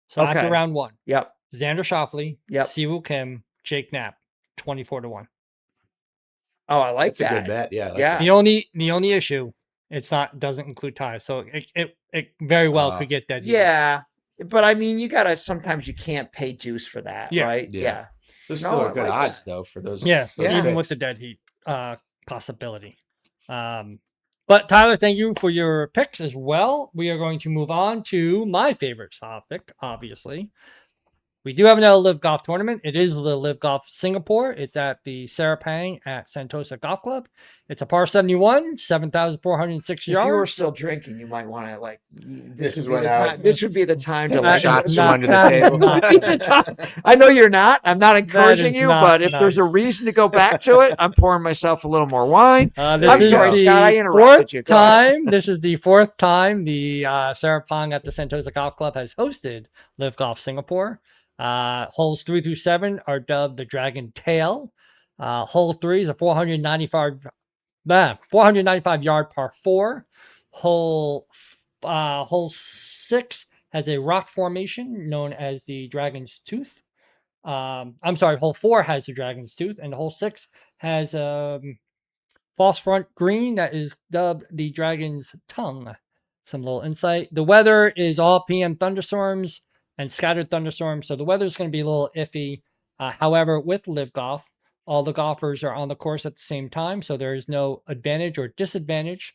So after round 1, yep. Xander Schauffele, yep. Siwoo Kim, Jake Knapp, 24 to 1. Oh, I like that. That's a good bet. Yeah. Yeah. The only issue, doesn't include ties, so it very well could get dead. Yeah. But I mean, sometimes you can't pay juice for that, right? Yeah. Those still are good odds though for those. Yeah, those even picks. with the dead heat possibility. But Tyler, thank you for your picks as well. We are going to move on to my favorite topic, obviously. We do have another LIV Golf tournament. It is the LIV Golf Singapore. It's at the Serapang at Sentosa Golf Club. It's a par 71, 7,406 yards. If you were still drinking, you might want to like. This is would be when the I- time. This would be the time to Take like. shots not- from under the that is table. not- Be the time. I know you're not. I'm not encouraging is you, not but if there's a nice. reason to go back to it, I'm pouring myself a little more wine. This I'm is sorry, the Scott, I interrupted fourth you. Go ahead. time. This is the fourth time the Serapang at the Sentosa Golf Club has hosted LIV Golf Singapore. Holes 3 through 7 are dubbed the Dragon Tail. Hole 3 is a 495 yard par 4. Hole 6 has a rock formation known as the Dragon's Tooth. I'm sorry, hole 4 has the Dragon's Tooth, and hole 6 has false front green that is dubbed the Dragon's Tongue. Some little insight. The weather is all PM thunderstorms and scattered thunderstorms, so the weather is going to be a little iffy. However, with LIV Golf, all the golfers are on the course at the same time, so there is no advantage or disadvantage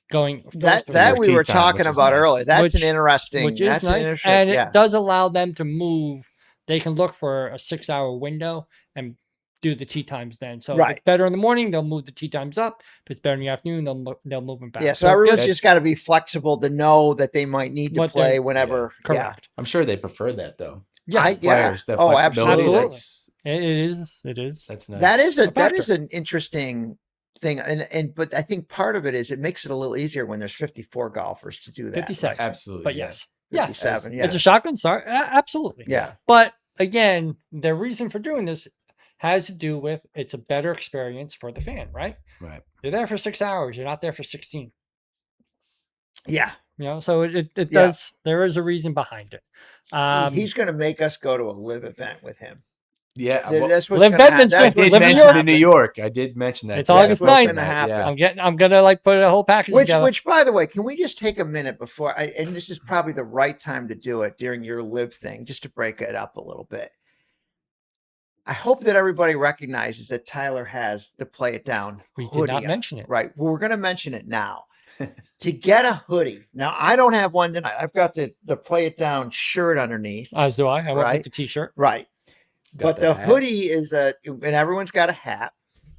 going first That Your we tee were time, talking which is about nice. earlier. That's Which- an interesting. which is that's an nice, interesting- and yeah. it does allow them to move. They can look for a 6-hour window and do the tee times then. So if Right. it's better in the morning, they'll move the tee times up. If it's better in the afternoon, they'll move them back. Yeah, so it everyone's gives- just got to be flexible to know that they might need to What play they're- whenever. Yeah, correct. I'm sure they prefer that though. Yes, Players, that Oh, flexibility, absolutely. That's, it is. It is. that's nice. that is A factor. an interesting thing, and but I think part of it is it makes it a little easier when there's 54 golfers to do that. 57. absolutely. But yeah. yes. Yes. 57, yeah, It's a shotgun start. Absolutely. yeah. But again, the reason for doing this has to do with it's a better experience for the fan, right? Right. You're there for 6 hours. You're not there for 16. Yeah, So it Yeah. does. There is a reason behind it. he's going to make us go to a live event with him. Yeah. Th- well, that's what's Live gonna hap- Bedminster. I that's did what's Live in mention York. in New York. I did mention that. It's August what's 9th. gonna happen. Yeah. I'm gonna like put a whole package together. Which, by the way, can we just take a minute before and this is probably the right time to do it during your live thing, just to break it up a little bit. I hope that everybody recognizes that Tyler has the Play It Down we did hoodie not on, mention it. right? Well, we're going to mention it now. To get a hoodie. Now, I don't have one tonight. I've got the Play It Down shirt underneath. As do I. I went Right. with the t-shirt. Right. Got But the hat. hoodie is and everyone's got a hat.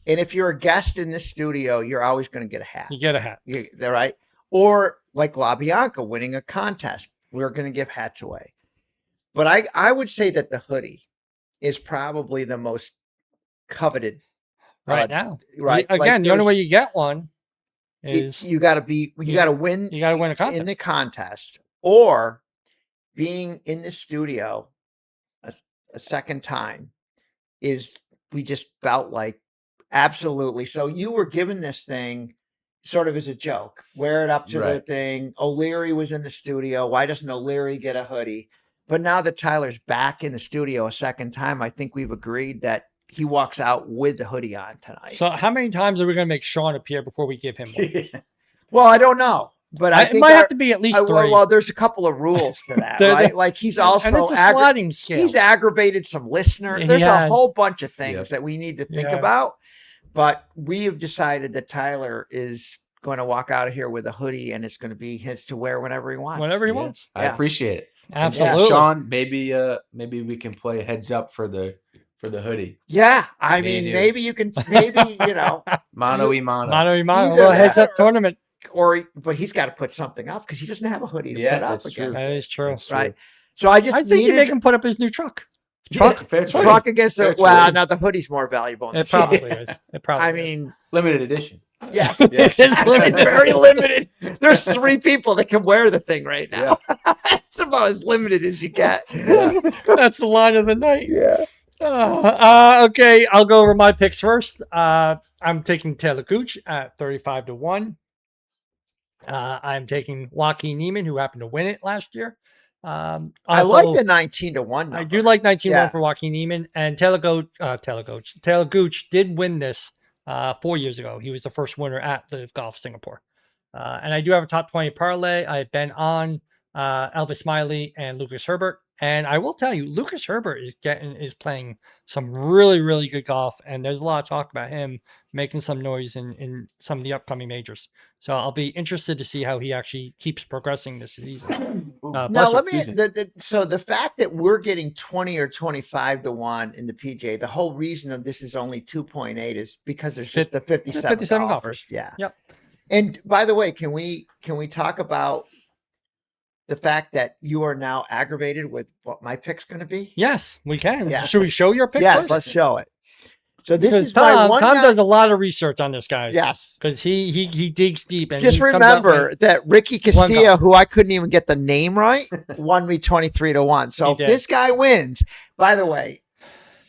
And if you're a guest in the studio, you're always going to get a hat. You get a hat. They're right. Or like La Bianca winning a contest, we're going to give hats away. But I would say that the hoodie is probably the most coveted Right now. right. Again, the only way you get one is you got to be you got to win. you got to win a in the contest. contest, or being in the studio a second time is we just felt like absolutely. So you were given this thing sort of as a joke, wear it up to the Right. thing. O'Leary was in the studio. Why doesn't O'Leary get a hoodie? But now that Tyler's back in the studio a second time, I think we've agreed that he walks out with the hoodie on tonight. So how many times are we going to make Sean appear before we give him one? Well, I don't know, but I It think might have to be at least 3. well, there's a couple of rules to that, There- right? Like he's also and it's a sliding scale. he's aggravated some listeners. He There's a has. whole bunch of things Yep. that we need to think Yeah. about, but we have decided that Tyler is going to walk out of here with a hoodie, and it's going to be his to wear whenever he wants. Whenever he Yeah. wants. I Yeah. appreciate it. And, Absolutely. Sean, maybe we can play heads up for the hoodie. Yeah, I Me and mean, you. maybe you can, maybe Mano y mano. Mano y mano. Either Well, heads that up tournament. but he's got to put something up because he doesn't have a hoodie to Yeah, put up that's true. against, That is true. That's true. right? So I just I think you needed make him put up his new truck. Yeah, Truck. fair trade. truck against Fair it. Well, trade. now the hoodie's more valuable. It probably is. It probably. I is. mean, Limited edition. yes, Yeah. It's limited. it's very limited. There's 3 people that can wear the thing right now. It's about as limited as you get. That's the line of the night. Yeah. Okay, I'll go over my picks first. I'm taking Taylor Gooch at 35-1. I'm taking Joaquin Neiman, who happened to win it last year. I Also, like the 19-1 I number. do like 19-1 Yeah. for Joaquin Neiman, and Taylor Gooch did win this 4 years ago. He was the first winner at LIV Golf Singapore. And I do have a top 20 parlay. I had Ben on, Elvis Smiley, and Lucas Herbert. And I will tell you, Lucas Herbert is playing some really, really good golf, and there's a lot of talk about him making some noise in some of the upcoming majors. So I'll be interested to see how he actually keeps progressing this season. Now let me. So the fact that we're getting 20 or 25 to 1 in the PGA, the whole reason of this is only 2.8 is because there's just the 57 golfers. Yeah. Yep. And by the way, can we talk about the fact that you are now aggravated with what my pick's going to be? Yes, we can. Yeah. Should we show your pick? Yes, first? Let's show it. So this is Tom. my one Tom guy. does a lot of research on this guy. Yes, because he digs deep. And just remember that Ricky Castillo, who I couldn't even get the name right, won me 23 to 1. So if this guy wins, by the way,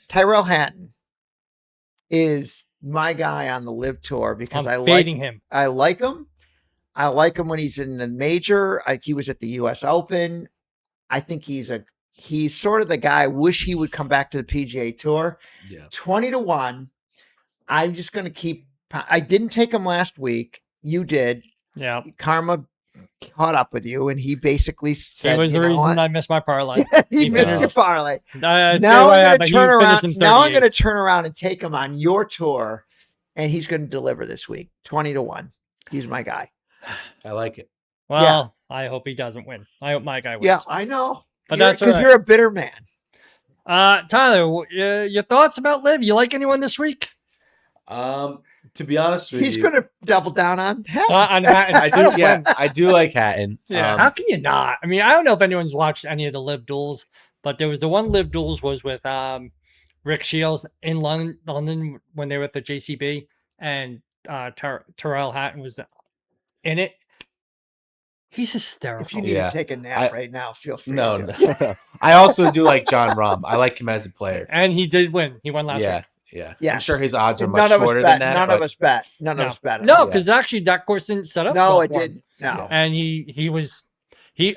Tyrell Hatton is my guy on the LIV Tour because I like him. I like him. I like him when he's in the major. He was at the U.S. Open. I think he's sort of the guy. I wish he would come back to the PGA Tour. Yeah. 20 to 1. I'm just going to keep. I didn't take him last week. You did. Yeah. Karma caught up with you, and he basically said, "It was the reason I missed my parlay." He missed your parlay. Now I'm going to turn around. Now I'm going to turn around and take him on your tour, and he's going to deliver this week. 20 to 1. He's my guy. I like it. Well, I hope he doesn't win. I hope my guy wins. Yeah, I know. But that's because you're a bitter man. Tyler, your thoughts about LIV? You like anyone this week? To be honest with you, he's going to double down on Hatton. On Hatton. I do. Yeah, I do like Hatton. Yeah. How can you not? I mean, I don't know if anyone's watched any of the LIV duels, but there was the one LIV duels was with Rick Shields in London when they were at the JCB, and Tyrell Hatton was in it. He's hysterical. If you need to take a nap right now, feel free. No. I also do like John Rahm. I like him as a player, and he did win. He won last week. Yeah. Yes. I'm sure his odds are much shorter than that. None of us bet. None of us bet. No, because actually that course didn't set up. No, it didn't. No. And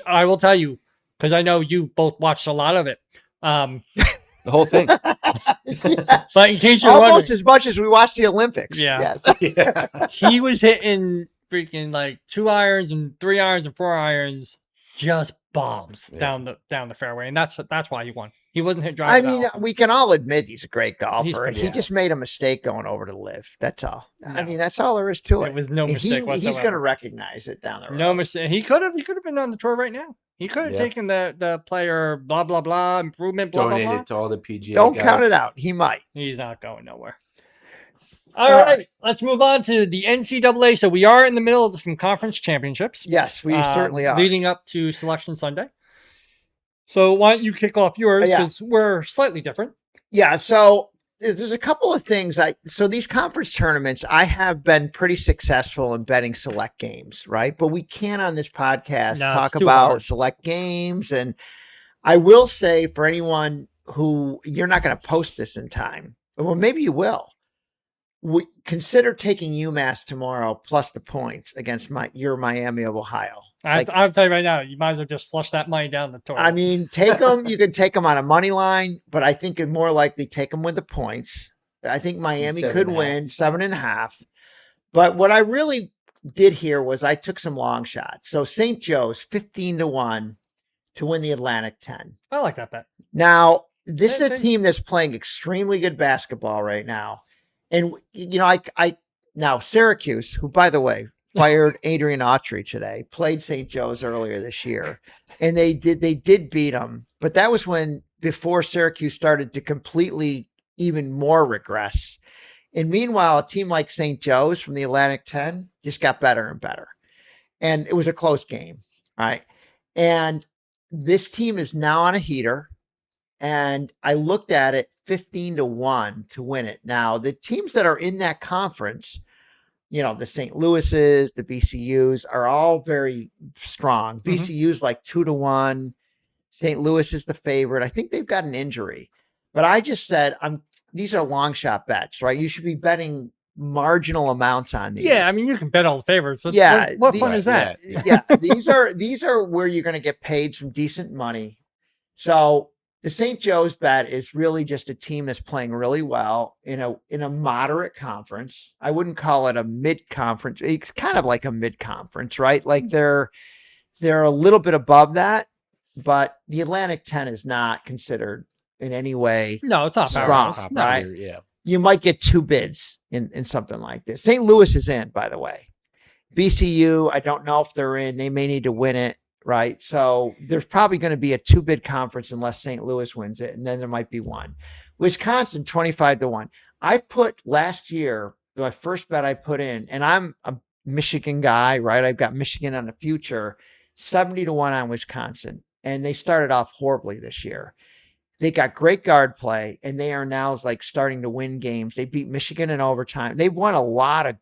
I will tell you, because I know you both watched a lot of it. The whole thing. Yes. But in case you're almost as much as we watched the Olympics. Yeah. Yes. He was hitting freaking like 2 irons and 3 irons and 4 irons, just bombs down the fairway, and that's why he won. He wasn't hit driving. I mean, we can all admit he's a great golfer. He just made a mistake going over to LIV. That's all. No. I mean, that's all there is to it. It was no mistake whatsoever. He's going to recognize it down the road. No mistake. He could have been on the tour right now. He could have taken the player blah blah blah improvement blah donated blah blah to all the PGA. Don't guys. count it out. He might. He's not going nowhere. All right, let's move on to the NCAA. So we are in the middle of some conference championships. Yes, we certainly are. Leading up to Selection Sunday. So why don't you kick off yours, because we're slightly different. Yeah, so there's a couple of things. So these conference tournaments, I have been pretty successful in betting select games, right? But we can't on this podcast talk about select games. And I will say for anyone who, you're not going to post this in time, well, maybe you will. Consider taking UMass tomorrow plus the points against your Miami of Ohio. I'll tell you right now, you might as well just flush that money down the toilet. I mean, take them. You can take them on a money line, but I think it's more likely take them with the points. I think Miami could win 7.5. But what I really did here was I took some long shots. So St. Joe's 15 to 1 to win the Atlantic 10. I like that bet. Now, this is a team that's playing extremely good basketball right now. And, you know, now Syracuse, who, by the way, fired Adrian Autry today, played St. Joe's earlier this year. And they did beat them. But that was before Syracuse started to completely even more regress. And meanwhile, a team like St. Joe's from the Atlantic 10 just got better and better. And it was a close game, right? And this team is now on a heater. And I looked at it 15 to 1 to win it. Now, the teams that are in that conference, you know, the St. Louis's, the BCUs are all very strong. BCU's like 2 to 1. St. Louis is the favorite. I think they've got an injury. But I just said, these are long shot bets, right? You should be betting marginal amounts on these. Yeah, I mean, you can bet all the favorites. But yeah. What fun is that? Yeah. These are where you're going to get paid some decent money. So the St. Joe's bet is really just a team that's playing really well in a moderate conference. I wouldn't call it a mid-conference. It's kind of like a mid-conference, right? Like they're a little bit above that. but the Atlantic 10 is not considered in any way No, it's not strong, powerhouse. right? Yeah. You might get 2 bids in something like this. St. Louis is in, by the way. BCU, I don't know if they're in. They may need to win it, right? So there's probably going to be a 2-bid conference unless St. Louis wins it, and then there might be one. Wisconsin, 25-1. I put last year, my first bet I put in, and I'm a Michigan guy, right? I've got Michigan on the future, 70-1 on Wisconsin. And they started off horribly this year. They got great guard play, and they are now like starting to win games. They beat Michigan in overtime. They've won a lot of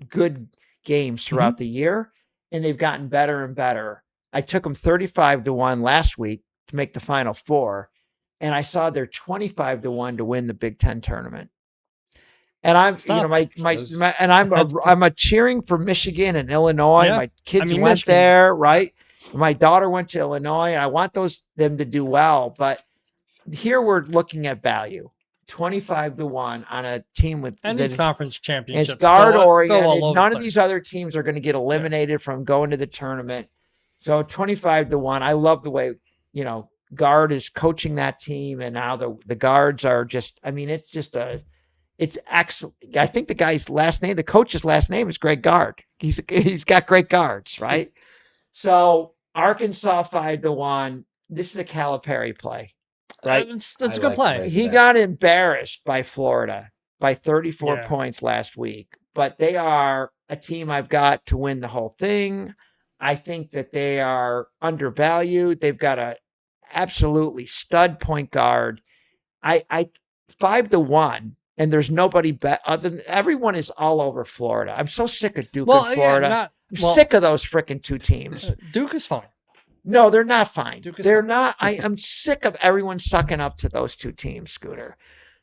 good games throughout the year, and they've gotten better and better. I took them 35-1 last week to make the Final Four, and I saw they're 25-1 to win the Big Ten tournament. And I'm, I'm a cheering for Michigan and Illinois. Yeah. My kids went Michigan. there, right? My daughter went to Illinois, and I want them to do well. But here we're looking at value, 25-1 on a team with and these conference championships. It's guard oriented. None None of these other teams are going to get eliminated from going to the tournament. So 25-1. I love the way, guard is coaching that team, and now the guards are just. I mean, it's excellent. I think the coach's last name is Greg Gard. He's got great guards, right? So Arkansas 5-1. This is a Calipari play, right? It's a good play. He got embarrassed by Florida by 34 points last week, but they are a team I've got to win the whole thing. I think that they are undervalued. They've got a absolutely stud point guard. I 5-1. And there's nobody other than everyone is all over Florida. I'm so sick of Duke and Florida. I'm sick of those freaking 2 teams. Duke is fine. No, they're not fine. They're not. I'm sick of everyone sucking up to those 2 teams, Scooter.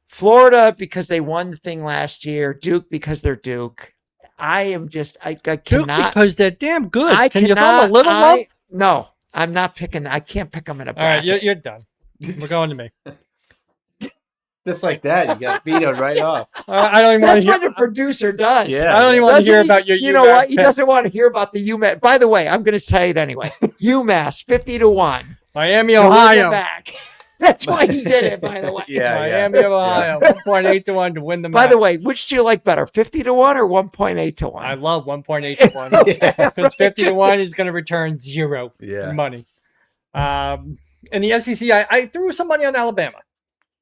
Florida, because they won the thing last year. Duke, because they're Duke. I cannot. Duke, because they're damn good. Can you throw them a little love? No, I'm not picking. I can't pick them in a bracket. All right, you're done. We're going to me. Just like that, you got vetoed right off. I don't even want to hear. That's what the producer does. Yeah. I don't even want to hear about your. You know what? He doesn't want to hear about the UMass. By the way, I'm going to say it anyway. UMass 50-1. Miami, Ohio. Back. That's why he did it. By the way. Miami, Ohio. 1.8-1 to win the match. By the way, which do you like better, 50-1 or 1.8-1? I love 1.8-1 because 50-1 is going to return 0 money. In the SEC, I threw some money on Alabama.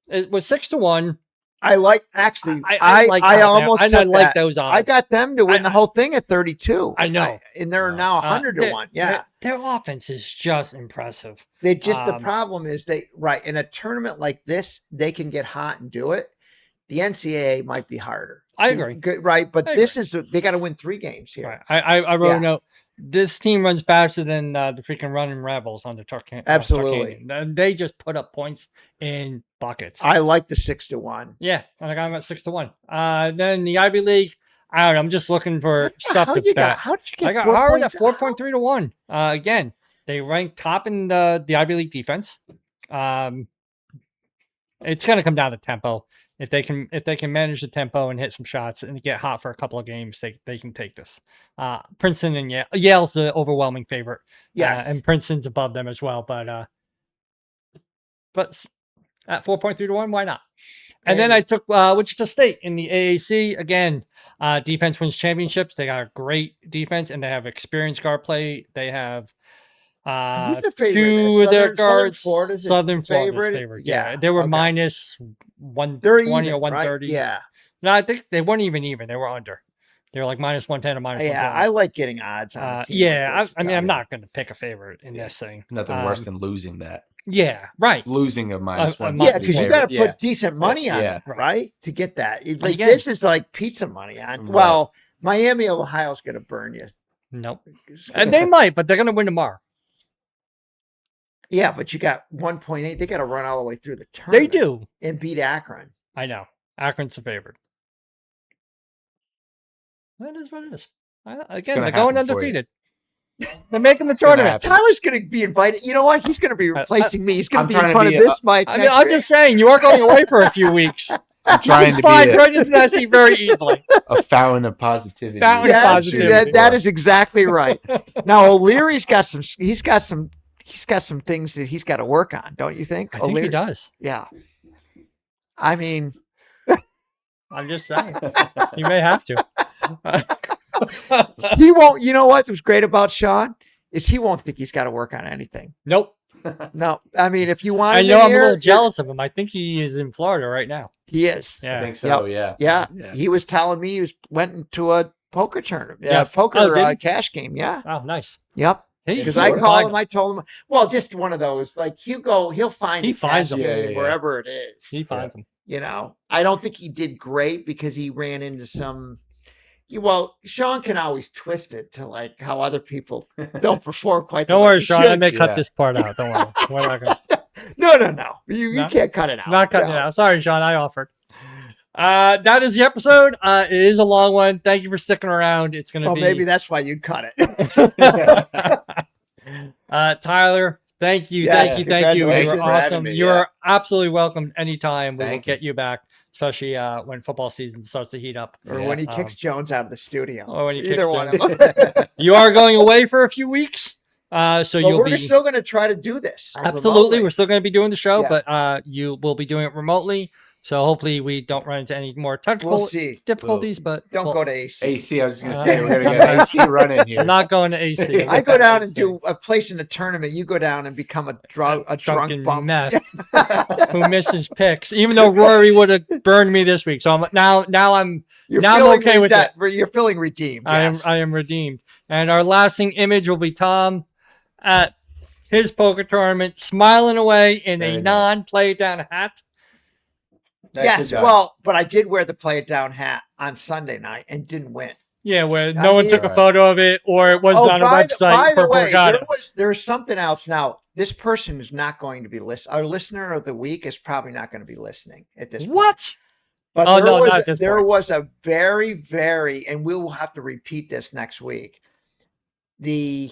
It was 6-1. I like actually. I almost I like those odds. I got them to win the whole thing at 32. I know, and they're now 100-1. Yeah, their offense is just impressive. They just the problem is in a tournament like this they can get hot and do it. The NCAA might be harder. I agree. Good, right, but this is they got to win 3 games here. Right. I wrote a note. This team runs faster than the freaking running Rebels on the Turkanian. Absolutely. They just put up points in buckets. I like the 6-1. Yeah, and I got them at 6-1. Then the Ivy League, I don't know. I'm just looking for stuff to bet. How did you get? I got Howard at 4.3-1. Again, they rank top in the Ivy League defense. It's going to come down to tempo. If they can manage the tempo and hit some shots and get hot for a couple of games, they can take this. Princeton and Yale's the overwhelming favorite. Yes, and Princeton's above them as well. But at 4.3-1, why not? And then I took Wichita State in the AAC. Again, defense wins championships. They got a great defense, and they have experienced guard play. They have 2 of their guards. Southern Florida's favorite. Yeah, they were minus 120 or 130. Right? Yeah. No, I think they weren't even. They were under. They were like minus 110 or minus 120. Yeah, I like getting odds on I'm not going to pick a favorite in this thing. Nothing worse than losing that. Yeah, right. Losing a minus 1. Yeah, because you got to put decent money on it, right? To get that. It's like this is like pizza money on. Right. Well, Miami, Ohio's going to burn you. Nope. And they might, but they're going to win tomorrow. Yeah, but you got 1.8. They got to run all the way through the tournament. They do. And beat Akron. I know. Akron's the favorite. That is what it is. Again, they're going undefeated. They're making the tournament. Tyler's going to be invited. You know what? He's going to be replacing me. He's going to be in front of this mic. I mean, I'm just saying, you are going away for a few weeks. I'm trying to slide right into that seat very easily. A fountain of positivity. That is exactly right. Now O'Leary's got some. He's got some he's got some things that he's got to work on, don't you think? I think he does. Yeah. I mean, I'm just saying. You may have to. he won't. You know what was great about Sean is he won't think he's got to work on anything. Nope. No, I mean, if you want, I him know in I'm here, a little jealous of him. I think he is in Florida right now. He is. Yeah. I think so. Yeah. Yeah. He was telling me went into a poker tournament. Yeah, Yes. poker Oh, did he? cash game. Yeah. Oh, nice. Yep. Hey, Because He's I Florida. call him, I told him, well, just one of those. Like he'll find He a finds cash them. game Yeah, yeah. wherever it is. He finds him. You know, I don't think he did great because he ran into some. Well, Sean can always twist it to like how other people don't perform quite. Don't the way worry, they Sean. I should. may cut Yeah. this part out. Don't worry. We're not gonna, No. You No? can't cut it out. I'm not cutting No. it out. Sorry, Sean. I offered. That is the episode. It is a long one. Thank you for sticking around. It's gonna Well, be maybe that's why you'd cut it. Tyler, thank you. Yes, Thank you. Thank you. You congratulations were for having awesome. me, You yeah. are absolutely welcome anytime. We will Thank you. get you back, especially when football season starts to heat up. Or Yeah. when he kicks Jones out of the studio. Or when he Either kicks one Jones. of them. You are going away for a few weeks. So But you'll we're be still going to try to do this. absolutely. remotely. We're still going to be doing the show, Yeah. but you will be doing it remotely. So hopefully we don't run into any more technical We'll see. difficulties. But Don't we'll- go to AC. AC. I was going to Uh, say we're going to get AC running here. I'm not going to AC. I go down and do a place in a tournament. You go down and become a drunk Drunken bum. mess who misses picks, even though Rory would have burned me this week. So I'm now I'm Now I'm feeling okay with it. You're feeling redeemed. Yes. I am redeemed. And our lasting image will be Tom at his poker tournament, smiling away in Very a nice. non-play down hat. Nicely Yes. done. Well, but I did wear the play it down hat on Sunday night and didn't win. Yeah, where I no one mean- took a photo of it, or it wasn't on a by website. the Purple way, got it. there's something else. Now, this person is not going to be listening. Our listener of the week is probably not going to be listening at this point. What? But Oh, there, no, was, not at this there point. was a very, very, and we will have to repeat this next week. The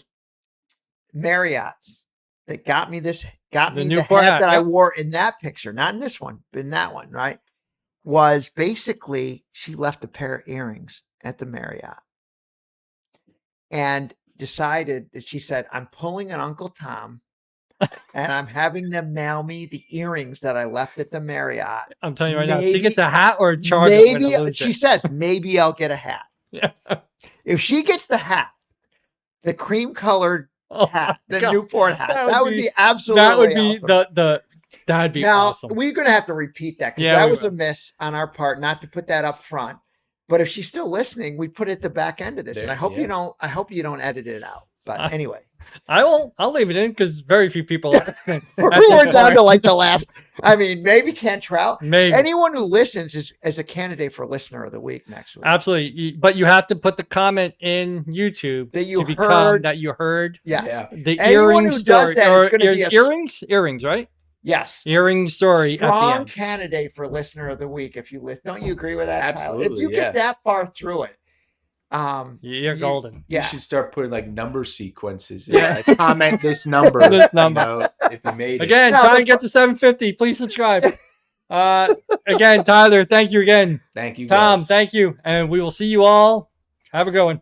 Marriott's that got me The the Newport hat hat, that I yep. wore in that picture, not in this one, but in that one, right? Was basically she left a pair of earrings at the Marriott and decided that she said, I'm pulling an Uncle Tom and I'm having them mail me the earrings that I left at the Marriott. I'm telling you right now, if she Maybe- gets a hat or a charge, I'm gonna Maybe lose she it. says, maybe I'll get a hat. Yeah. If she gets the hat, the cream colored Oh hat, my the God. Newport hat, That that would would be- be absolutely That would be awesome. that'd be Now awesome. we're gonna have to repeat that because Yeah, that we was a will. miss on our part not to put that up front. But if she's still listening, we put it at the back end of this, and There, I hope yeah. you don't. I hope you don't edit it out. But anyway, I'll leave it in because very few people are listening. we're at this down point. to like the last. I mean, maybe Ken Trout. Maybe. Anyone who listens is a candidate for listener of the week next week. Absolutely. But you have to put the comment in YouTube That you to become heard- that you heard Yes. Yeah. the Anyone earring who story. does that is or gonna be earrings, right? Yes. Earring story at the Strong end. candidate for listener of the week if you list. Don't you agree with that, Tyler? If Absolutely, you yeah. get that far through it, You're golden. yeah. You should start putting like number sequences. Yeah. Like, comment this number. This number. You know, if you made it. Again, No, try the and get to 750. Please subscribe. Again, Tyler, thank you again. Thank you, Tom, guys. thank you. And we will see you all. Have a good one.